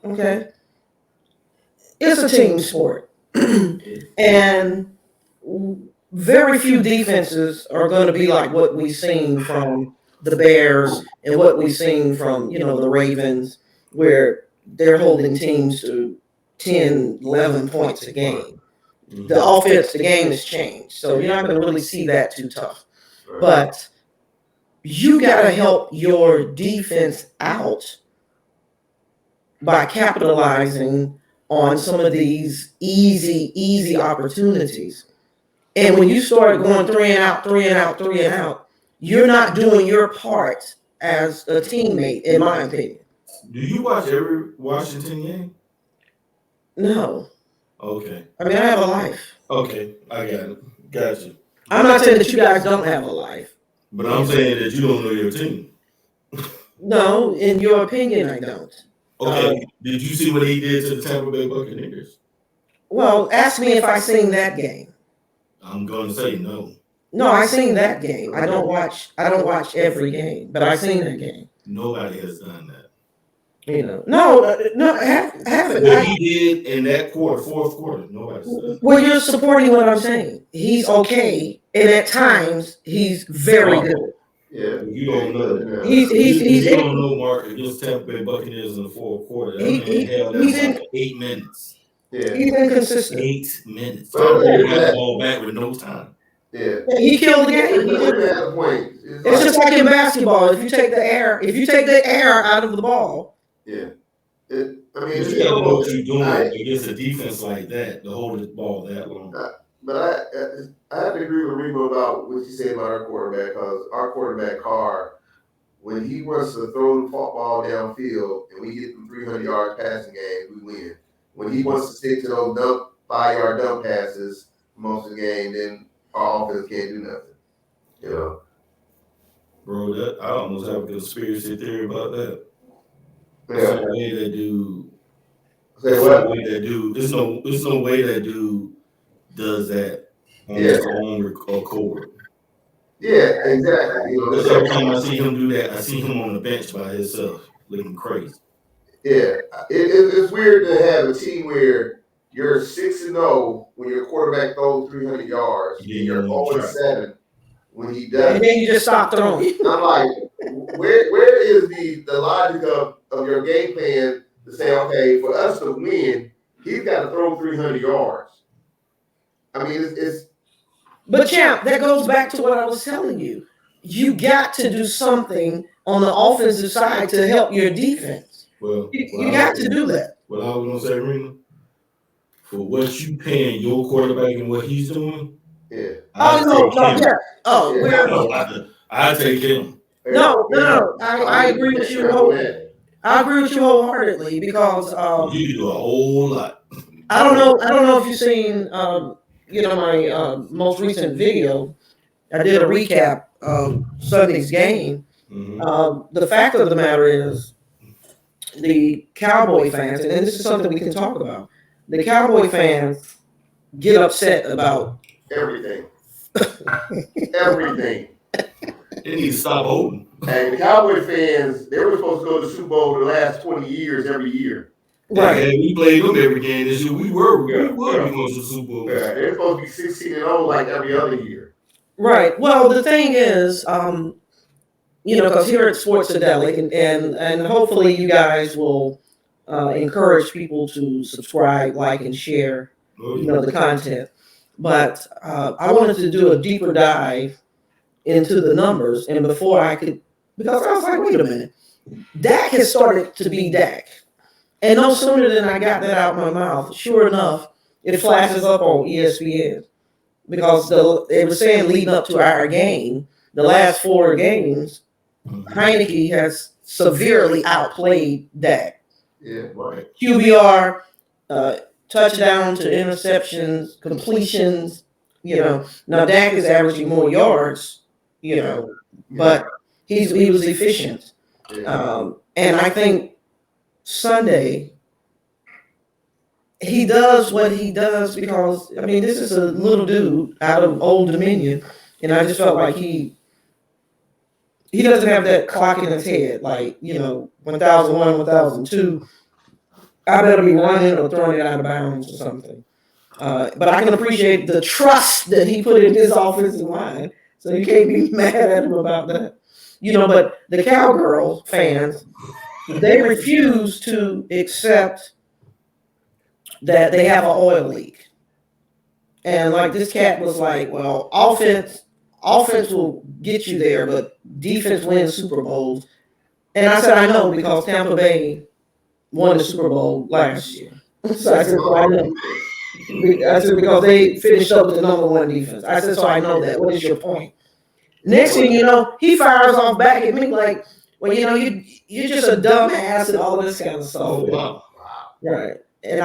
Speaker 1: Okay. It's a team sport. And very few defenses are going to be like what we've seen from the Bears and what we've seen from, the Ravens, where they're holding teams to 10, 11 points a game. the offense, the game has changed. So you're not going to really see that too tough. But you got to help your defense out by capitalizing on some of these easy opportunities. And when you start going 3 and out, you're not doing your part as a teammate, in my opinion.
Speaker 2: Do you watch every Washington game?
Speaker 1: No.
Speaker 2: Okay.
Speaker 1: I mean, I have a life.
Speaker 2: Okay, I got it. Gotcha.
Speaker 1: I'm not saying that you guys don't have a life.
Speaker 2: But I'm saying that you don't know your team.
Speaker 1: No, in your opinion, I don't.
Speaker 2: Okay. Did you see what he did to the Tampa Bay Buccaneers?
Speaker 1: Well, ask me if I seen that game.
Speaker 2: I'm gonna say no.
Speaker 1: No, I seen that game. I don't watch every game, but I seen that game.
Speaker 2: Nobody has done that.
Speaker 1: No, I haven't.
Speaker 2: What he did in that fourth quarter, nobody's done that.
Speaker 1: Well, you're supporting what I'm saying. He's okay, and at times he's very good.
Speaker 3: Yeah,
Speaker 2: you don't know.
Speaker 1: He's
Speaker 2: you don't know, Mark, against Tampa Bay Buccaneers in the fourth quarter. That held that like 8 minutes.
Speaker 3: Yeah,
Speaker 1: he's inconsistent.
Speaker 2: 8 minutes.
Speaker 3: Well,
Speaker 2: He got the ball back with no time.
Speaker 3: yeah.
Speaker 1: He killed the game. It's just like in basketball. If you take the air out of the ball.
Speaker 3: Yeah.
Speaker 2: I mean, you gotta know what you're doing against a defense like that to hold the ball that long.
Speaker 3: But I have to agree with Remo about what you say about our quarterback, because our quarterback Carr, when he wants to throw the football downfield and we get them 300 yard passing games, we win. When he wants to stick to those 5-yard dump passes most of the game, then our offense can't do nothing. You know,
Speaker 2: bro, I almost have a conspiracy theory about that.
Speaker 3: Yeah.
Speaker 2: There's no way that dude. There's no way that dude does that on his own accord.
Speaker 3: Yeah, exactly.
Speaker 2: Because every time I see him do that, I see him on the bench by himself, looking crazy.
Speaker 3: Yeah, it's weird to have a team where you're 6-0 when your quarterback throws 300 yards, and you're 0-7 when he does.
Speaker 1: And then you just stop throwing.
Speaker 3: I'm like, where is the logic of your game plan to say, okay, for us to win, he's got to throw 300 yards? I mean, it's.
Speaker 1: But champ, that goes back to what I was telling you. You got to do something on the offensive side to help your defense.
Speaker 2: Well,
Speaker 1: you got to do that.
Speaker 2: What I was gonna say, Rena, for what you paying your quarterback and what he's doing.
Speaker 3: Yeah.
Speaker 2: I take him.
Speaker 1: No. I agree with you. I agree with you wholeheartedly because
Speaker 2: you do a whole lot.
Speaker 1: I don't know if you've seen my most recent video. I did a recap of Sunday's game.
Speaker 2: Mm-hmm.
Speaker 1: The fact of the matter is, the Cowboy fans, and this is something we can talk about. The Cowboy fans get upset about
Speaker 3: everything. Everything.
Speaker 2: They need to stop holding.
Speaker 3: And the Cowboy fans, they were supposed to go to the Super Bowl the last 20 years every year.
Speaker 1: Right.
Speaker 2: Yeah, we played them every game this year. We were going to the Super Bowl.
Speaker 3: Yeah, they're supposed to be 16-0 like every other year.
Speaker 1: Right. Well, the thing is, because here at Sports-A-Delic, and hopefully you guys will encourage people to subscribe, like, and share, the content. But I wanted to do a deeper dive into the numbers, and before I could, because I was like, wait a minute, Dak has started to be Dak. And no sooner than I got that out of my mouth, sure enough, it flashes up on ESPN. Because they were saying leading up to our game, the last 4 games, Heineken has severely outplayed Dak.
Speaker 3: Yeah, right.
Speaker 1: QBR, touchdown to interceptions, completions, Now Dak is averaging more yards, but he was efficient. And I think Sunday, he does what he does because, this is a little dude out of Old Dominion, and I just felt like he doesn't have that clock in his head, like, 1001, 1002. I better be running or throwing it out of bounds or something. But I can appreciate the trust that he put in his offensive line, so you can't be mad at him about that. But the Cowgirl fans, they refuse to accept that they have an oil leak. And like this cat was like, well, offense will get you there, but defense wins Super Bowls. And I said, I know because Tampa Bay won the Super Bowl last year. So I said, so I know. I said, because they finished up with the number one defense. I said, so I know that. What is your point? Next thing you know, he fires off back at me like, well, you're just a dumbass and all of this kind of stuff.
Speaker 2: Oh wow.
Speaker 1: Right. And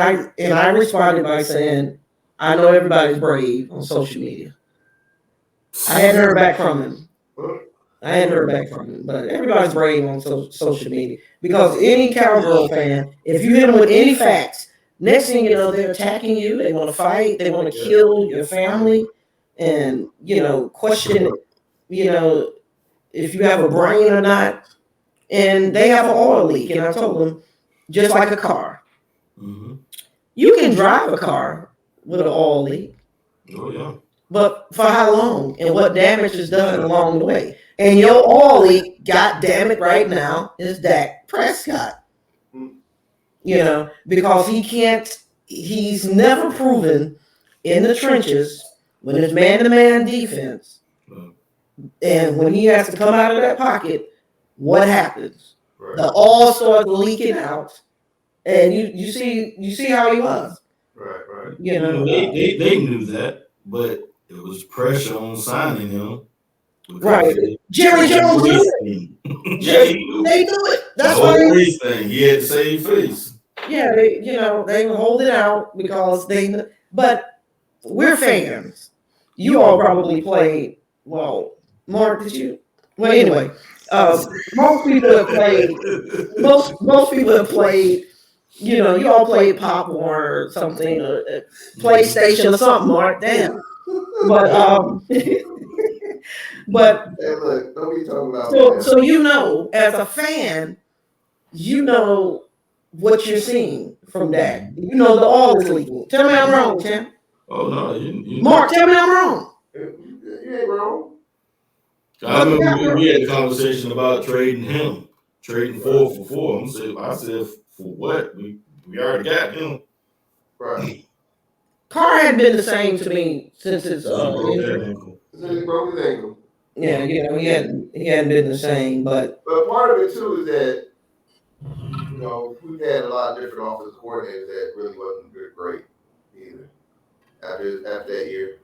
Speaker 1: I responded by saying, I know everybody's brave on social media. I hadn't heard back from him. But everybody's brave on social media because any cowgirl fan, if you hit them with any facts, next thing you know, they're attacking you. They want to fight. They want to kill your family, and question, if you have a brain or not. And they have an oil leak, and I told them, just like a car, you can drive a car with an oil leak.
Speaker 2: Oh yeah.
Speaker 1: But for how long and what damage is done along the way? And your oil leak, God damn it, right now is Dak Prescott. Because he's never proven in the trenches when it's man-to-man defense and when he has to come out of that pocket, what happens? Right. The oil starts leaking out, and you see how he was.
Speaker 3: Right.
Speaker 2: They knew that, but it was pressure on signing him.
Speaker 1: Right. Jerry Jones knew it. They knew it. That's why
Speaker 2: he had to save face.
Speaker 1: Yeah, they were holding out because but we're fans. You all probably played. Well, Mark, did you? Well, anyway, most people have played. Most people have played. You all played Pop Warner or something, or PlayStation or something, Mark. Damn. But but
Speaker 3: hey, look, don't be talking about.
Speaker 1: So as a fan, what you're seeing from Dak. The oil is leaking. Tell me I'm wrong, Tim.
Speaker 2: Oh no, you
Speaker 1: Mark, tell me I'm wrong.
Speaker 3: You ain't wrong.
Speaker 2: I remember we had a conversation about trading him, trading 4 for 4. I said, for what? We already got him.
Speaker 3: Right.
Speaker 1: Carr hadn't been the same to me since his injury.
Speaker 3: Since he broke his ankle.
Speaker 1: Yeah, he hadn't been the same. But
Speaker 3: part of it too is that we've had a lot of different offensive coordinators that really wasn't great either after that year.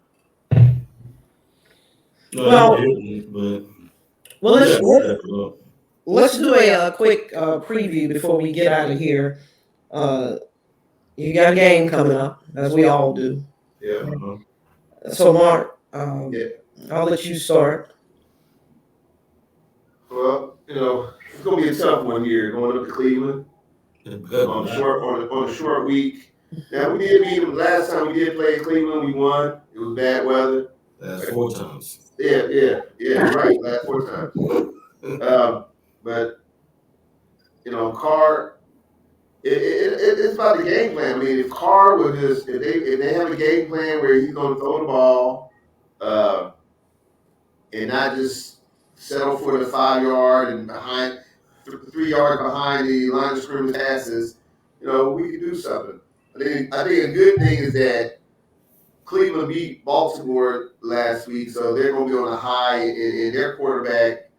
Speaker 1: Let's do a quick preview before we get out of here. You got a game coming up, as we all do.
Speaker 3: Yeah.
Speaker 1: So, Mark, I'll let you start.
Speaker 3: Well, it's going to be a tough one here going up to Cleveland on a short week. Now, we did beat them last time we did play in Cleveland. We won. It was bad weather.
Speaker 2: Last 4 times.
Speaker 3: Yeah, right. Last 4 times. But Carr, it's about the game plan. I mean, if Carr would if they have a game plan where he's going to throw the ball, and not just settle for the 5-yard and behind 3 yards behind the line of scrimmage passes, we could do something. I think a good thing is that Cleveland beat Baltimore last week, so they're going to be on a high, and their quarterback,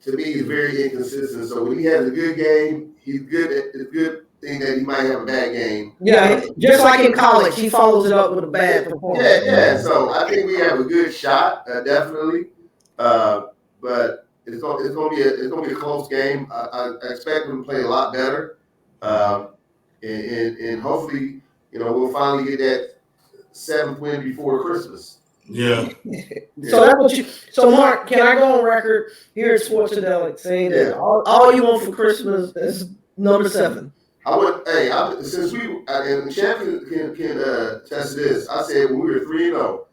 Speaker 3: to me, is very inconsistent. So when he has a good game, he's good. It's a good thing that he might have a bad game.
Speaker 1: Yeah, just like in college, he follows it up with a bad performance.
Speaker 3: Yeah. So I think we have a good shot, definitely. But it's going to be a close game. I expect them to play a lot better, and hopefully, we'll finally get that 7th win before Christmas.
Speaker 2: Yeah.
Speaker 1: So that's what So, Mark, can I go on record here at Sports-A-Delic saying that all you want for Christmas is number 7?
Speaker 3: Since and the champion can test this. I said when we were 3-0,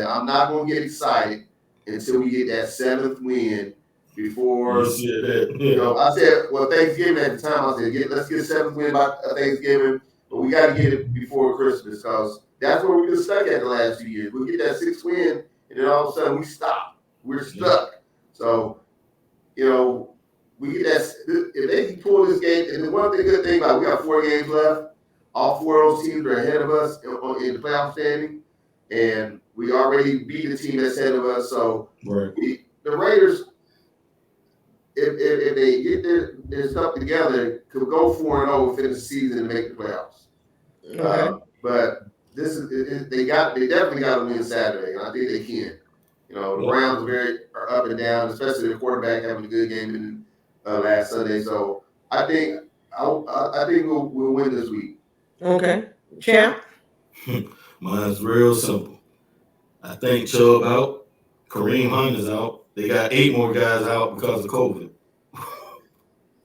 Speaker 3: I'm not going to get excited until we get that 7th win before. I said, well, Thanksgiving at the time, I said, let's get 7th win by Thanksgiving, but we got to get it before Christmas because that's where we've been stuck at the last few years. We'll get that 6th win, and then all of a sudden we stop. We're stuck. So, we get that. If they can pull this game, and the good thing about we got 4 games left. All 4 of those teams are ahead of us in the playoff standing. and we already beat the team that's ahead of us. So
Speaker 2: Right.
Speaker 3: the Raiders, if they get their stuff together, could go 4-0, finish the season, and make the playoffs.
Speaker 1: Okay.
Speaker 3: But this is they definitely got to win Saturday, and I think they can. The Browns are up and down, especially the quarterback having a good game in last Sunday. So I think I think we'll win this week.
Speaker 1: Okay. Champ?
Speaker 2: Mine's real simple. I think Chubb out, Kareem Hunt is out. They got 8 more guys out because of COVID.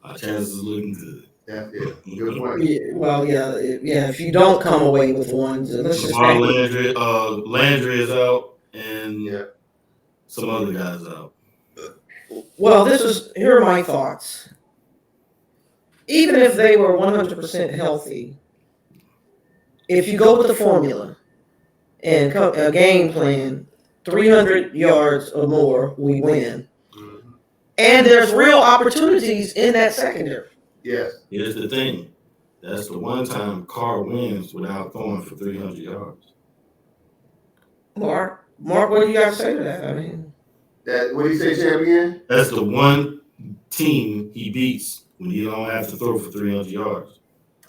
Speaker 2: Our chances are looking good.
Speaker 3: Yeah, good point.
Speaker 1: Yeah, well, yeah. If you don't come away with one, so let's just
Speaker 2: Landry is out, and some other guys out.
Speaker 1: Well, here are my thoughts. Even if they were 100% healthy, if you go with the formula and a game plan, 300 yards or more, we win.
Speaker 3: Mm-hmm.
Speaker 1: And there's real opportunities in that secondary.
Speaker 3: Yes.
Speaker 2: Here's the thing. That's the one time Carr wins without throwing for 300 yards.
Speaker 1: Mark, what do you got to say to that? I mean,
Speaker 3: what do you say, champion?
Speaker 2: That's the one team he beats when you don't have to throw for 300 yards.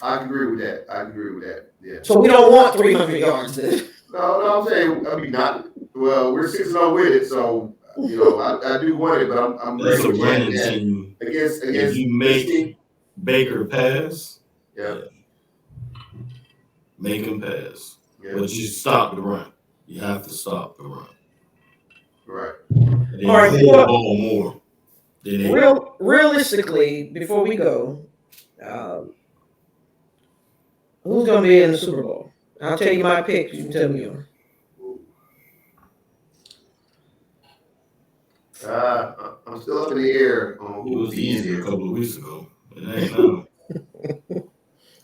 Speaker 3: I agree with that. Yeah.
Speaker 1: So we don't want 300 yards then.
Speaker 3: No, I'm saying, I mean, not. Well, we're 6-0 with it, so I do want it, but I'm
Speaker 2: That's a
Speaker 3: ready to
Speaker 2: running
Speaker 3: that
Speaker 2: team.
Speaker 3: against
Speaker 2: If you make Baker pass, make him pass.
Speaker 3: Yeah.
Speaker 2: But you stop the run. You have to stop the run.
Speaker 3: Right.
Speaker 2: All right. The ball more.
Speaker 1: Realistically, before we go, who's going to be in the Super Bowl? I'll tell you my pick. You can tell me yours.
Speaker 3: I'm still up in the air on
Speaker 2: who was easy a couple of weeks ago. It ain't now.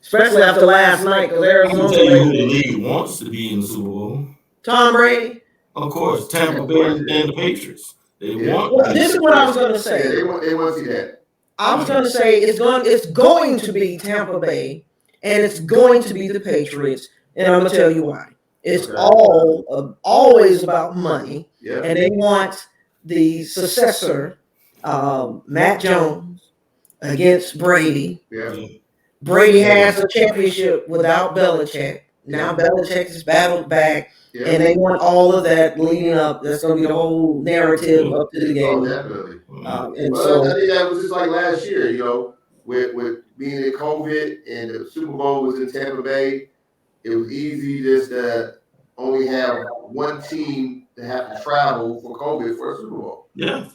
Speaker 1: Especially after last night, because Arizona.
Speaker 2: I can tell you who the league wants to be in the Super Bowl.
Speaker 1: Tom Brady.
Speaker 2: Of course, Tampa Bay and the Patriots. They want.
Speaker 1: Well, this is what I was going to say.
Speaker 3: Yeah, they want to see that.
Speaker 1: I was going to say it's going to be Tampa Bay, and it's going to be the Patriots, and I'm going to tell you why. It's always about money, and they want the successor, Matt Jones, against Brady.
Speaker 3: Yeah.
Speaker 1: Brady has a championship without Belichick. Now Belichick is battled back, and they want all of that leading up. That's going to be the whole narrative up to the game.
Speaker 3: Oh, definitely.
Speaker 1: And
Speaker 3: I think that was just like last year, with being in COVID and the Super Bowl was in Tampa Bay. It was easy just to only have one team to have to travel for COVID for a Super Bowl.
Speaker 2: Yeah.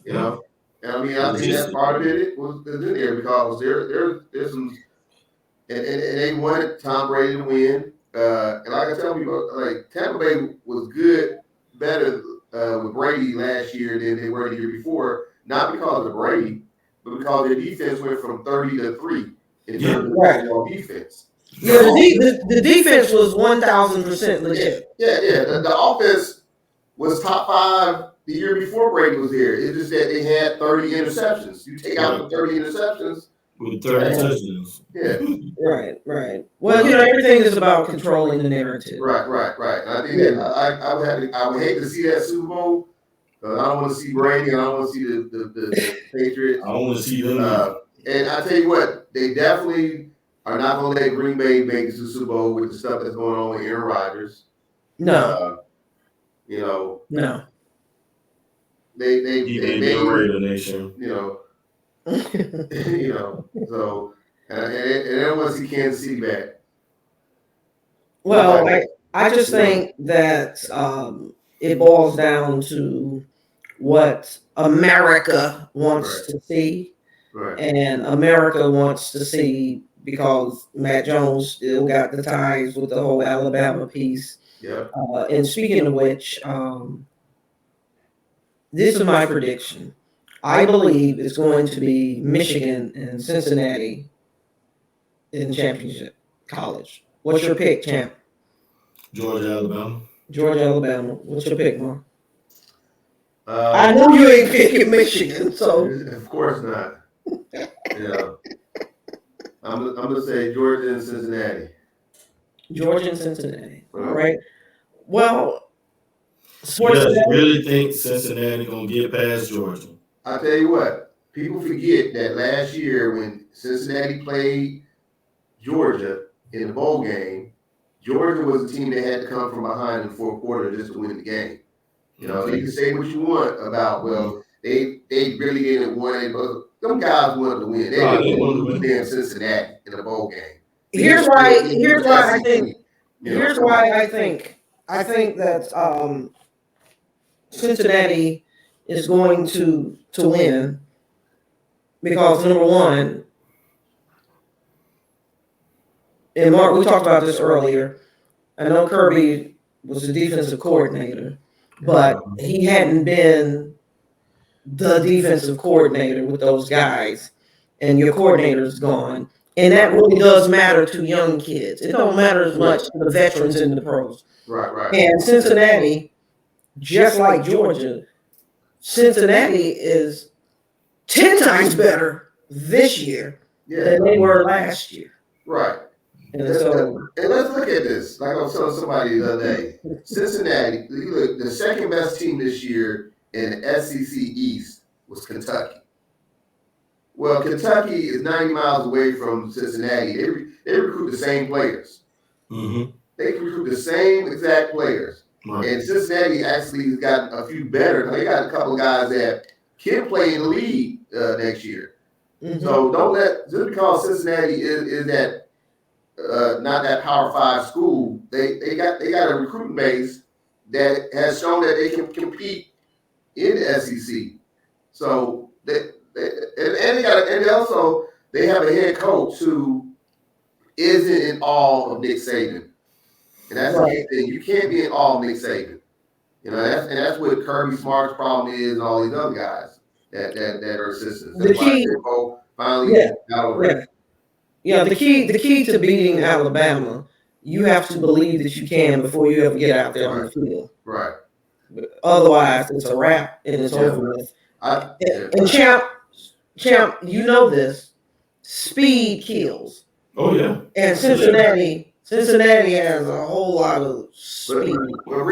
Speaker 3: And I mean, I think that part of it was in there because there's some, and they wanted Tom Brady to win. And like I tell people, like Tampa Bay was better with Brady last year than they were the year before, not because of Brady, but because their defense went from 30 to 3 in terms of overall defense.
Speaker 1: Yeah, the defense was 1,000% legit.
Speaker 3: Yeah. The offense was top 5 the year before Brady was here. It's just that they had 30 interceptions. You take out the 30 interceptions.
Speaker 2: With 30 touchdowns.
Speaker 3: Yeah.
Speaker 1: Right. Well, everything is about controlling the narrative.
Speaker 3: Right. And I think that I would hate to see that Super Bowl. I don't want to see Brady. I don't want to see the Patriots.
Speaker 2: I don't want to see them.
Speaker 3: And I tell you what, they definitely are not going to let Green Bay make it to the Super Bowl with the stuff that's going on with Aaron Rodgers.
Speaker 1: No.
Speaker 3: No. They made
Speaker 2: Raider Nation.
Speaker 3: So and I don't want to see Kansas City back.
Speaker 1: Well, I just think that it boils down to what America wants to see, and America wants to see because Matt Jones still got the ties with the whole Alabama piece.
Speaker 3: Yeah.
Speaker 1: And speaking of which, this is my prediction. I believe it's going to be Michigan and Cincinnati in championship college. What's your pick, champ?
Speaker 2: Georgia,
Speaker 1: Alabama. What's your pick, Mark? I know you ain't picking Michigan, so
Speaker 3: of course not. I'm gonna say Georgia and Cincinnati.
Speaker 1: All right. Well,
Speaker 2: You
Speaker 1: Sports
Speaker 2: guys
Speaker 1: Adelic.
Speaker 2: really think Cincinnati gonna get past Georgia?
Speaker 3: I tell you what, people forget that last year when Cincinnati played Georgia in the bowl game, Georgia was a team that had to come from behind in the fourth quarter just to win the game. You know, you can say what you want about, well, they really didn't win it, but them guys wanted to win. They didn't want to lose damn Cincinnati in the bowl game.
Speaker 1: Here's why I think that Cincinnati is going to win because number one, and Mark, we talked about this earlier. I know Kirby was the defensive coordinator, but he hadn't been the defensive coordinator with those guys, and your coordinator's gone. And that really does matter to young kids. It don't matter as much to the veterans and the pros.
Speaker 3: Right.
Speaker 1: And Cincinnati, just like Georgia, Cincinnati is 10 times better this year than they were last year.
Speaker 3: Right.
Speaker 1: And so,
Speaker 3: and let's look at this. Like I was telling somebody the other day, Cincinnati, the second best team this year in the SEC East was Kentucky. Well, Kentucky is 90 miles away from Cincinnati. They recruit the same players.
Speaker 2: Mm-hmm.
Speaker 3: They recruit the same exact players. Right. And Cincinnati actually has got a few better. They got a couple of guys that can play in the league next year. Mm-hmm. So don't let, just because Cincinnati is that not that Power 5 school, they got a recruiting base that has shown that they can compete in the SEC. So they have a head coach who isn't in awe of Nick Saban, and that's the thing. You can't be in awe of Nick Saban. You know, that's what Kirby Smart's problem is, and all these other guys that are assistants. That's why finally got over it.
Speaker 1: Yeah, the key to beating Alabama, you have to believe that you can before you ever get out there on the field.
Speaker 3: Right.
Speaker 1: Otherwise, it's a wrap and it's over with. And Champ, you know this. Speed kills.
Speaker 2: Oh yeah.
Speaker 1: And Cincinnati has a whole lot of speed. And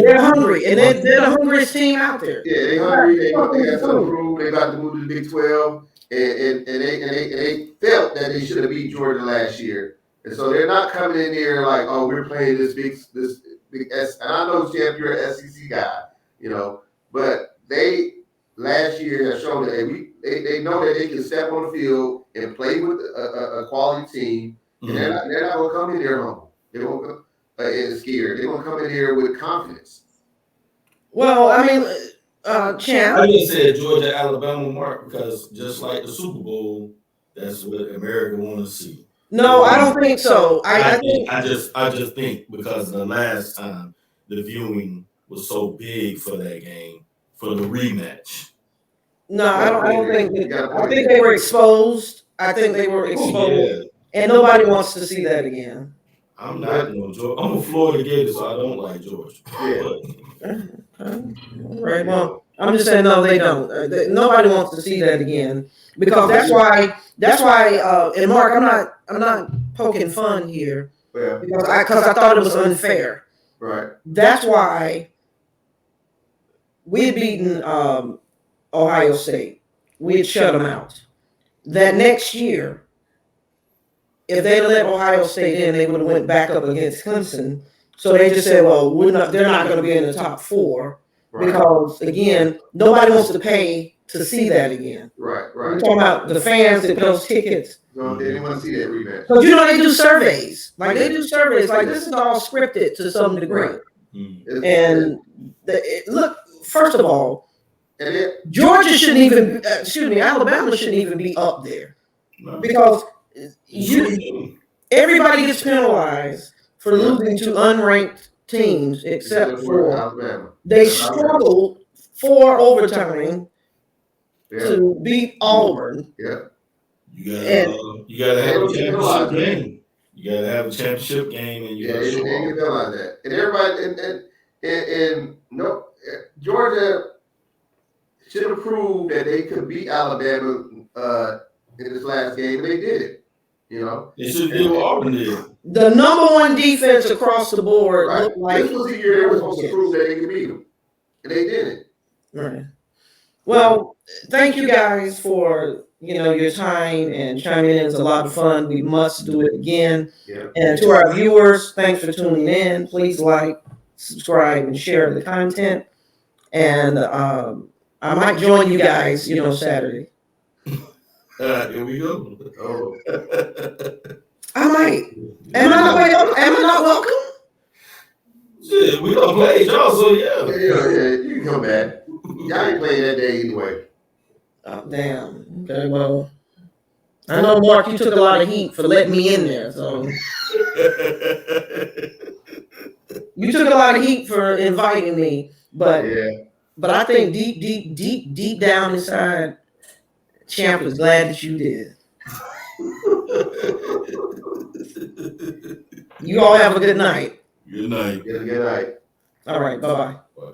Speaker 1: they're hungry, and they're the hungriest team out there.
Speaker 3: Yeah, they're hungry. They got something to prove. They got to move to the Big 12. And they felt that they should have beat Georgia last year, and so they're not coming in there like, oh, we're playing this big S. And I know, Champ, you're an SEC guy, you know, but they last year have shown that they know that they can step on the field and play with a quality team, and they're not going to come in there humble. They won't come scared. They're going to come in here with confidence.
Speaker 1: Well, I mean. Champ.
Speaker 2: I just said Georgia, Alabama, Mark, because just like the Super Bowl, that's what America want to see.
Speaker 1: No, I don't think so.
Speaker 2: I just think because the last time the viewing was so big for that game, for the rematch.
Speaker 1: No, I don't think that. I think they were exposed. And nobody wants to see that again.
Speaker 2: I'm not Georgia. I'm a Florida Gator, so I don't like Georgia.
Speaker 1: Right. Well, I'm just saying no, they don't. Nobody wants to see that again because that's why. And Mark, I'm not poking fun here because I thought it was unfair.
Speaker 3: Right.
Speaker 1: That's why we had beaten Ohio State. We had shut them out. That next year, if they let Ohio State in, they would have went back up against Clemson. So they just said, well, they're not going to be in the top 4 because, again, nobody wants to pay to see that again.
Speaker 3: Right.
Speaker 1: We're talking about the fans that those tickets.
Speaker 3: No, they didn't want to see that rematch.
Speaker 1: Because, they do surveys. Like, this is all scripted to some degree. Right. And look, first of all, Georgia shouldn't even, Alabama shouldn't even be up there. No. Because everybody gets penalized for losing to unranked teams, except for Alabama. They struggled for overtime to beat Auburn.
Speaker 3: Yeah,
Speaker 2: you gotta have a championship game. You gotta have a championship game, and you
Speaker 3: didn't realize that. And everybody, and no, Georgia should have proved that they could beat Alabama in this last game, and they did it. You know,
Speaker 2: They should do what Auburn did.
Speaker 1: The number one defense across the board
Speaker 3: right?
Speaker 1: looked like
Speaker 3: This was the year they were supposed to prove that they could beat them, and they didn't.
Speaker 1: right. Well, thank you guys for your time and chiming in. It's a lot of fun. We must do it again.
Speaker 3: Yeah.
Speaker 1: And to our viewers, thanks for tuning in. Please like, subscribe, and share the content. And I might join you guys, Saturday.
Speaker 2: Here we go.
Speaker 3: Oh,
Speaker 1: I might. Am I not welcome?
Speaker 2: Shit, we don't play y'all, so yeah.
Speaker 3: yeah, you can come back. Y'all ain't playing that day anyway.
Speaker 1: Oh, damn. Okay, well, I know, Mark, you took a lot of heat for letting me in there. So you took a lot of heat for inviting me, but I think deep down inside, Champ is glad that you did. You all have a good night.
Speaker 2: Good night.
Speaker 3: Good night.
Speaker 1: All right, bye-bye.
Speaker 2: Bye.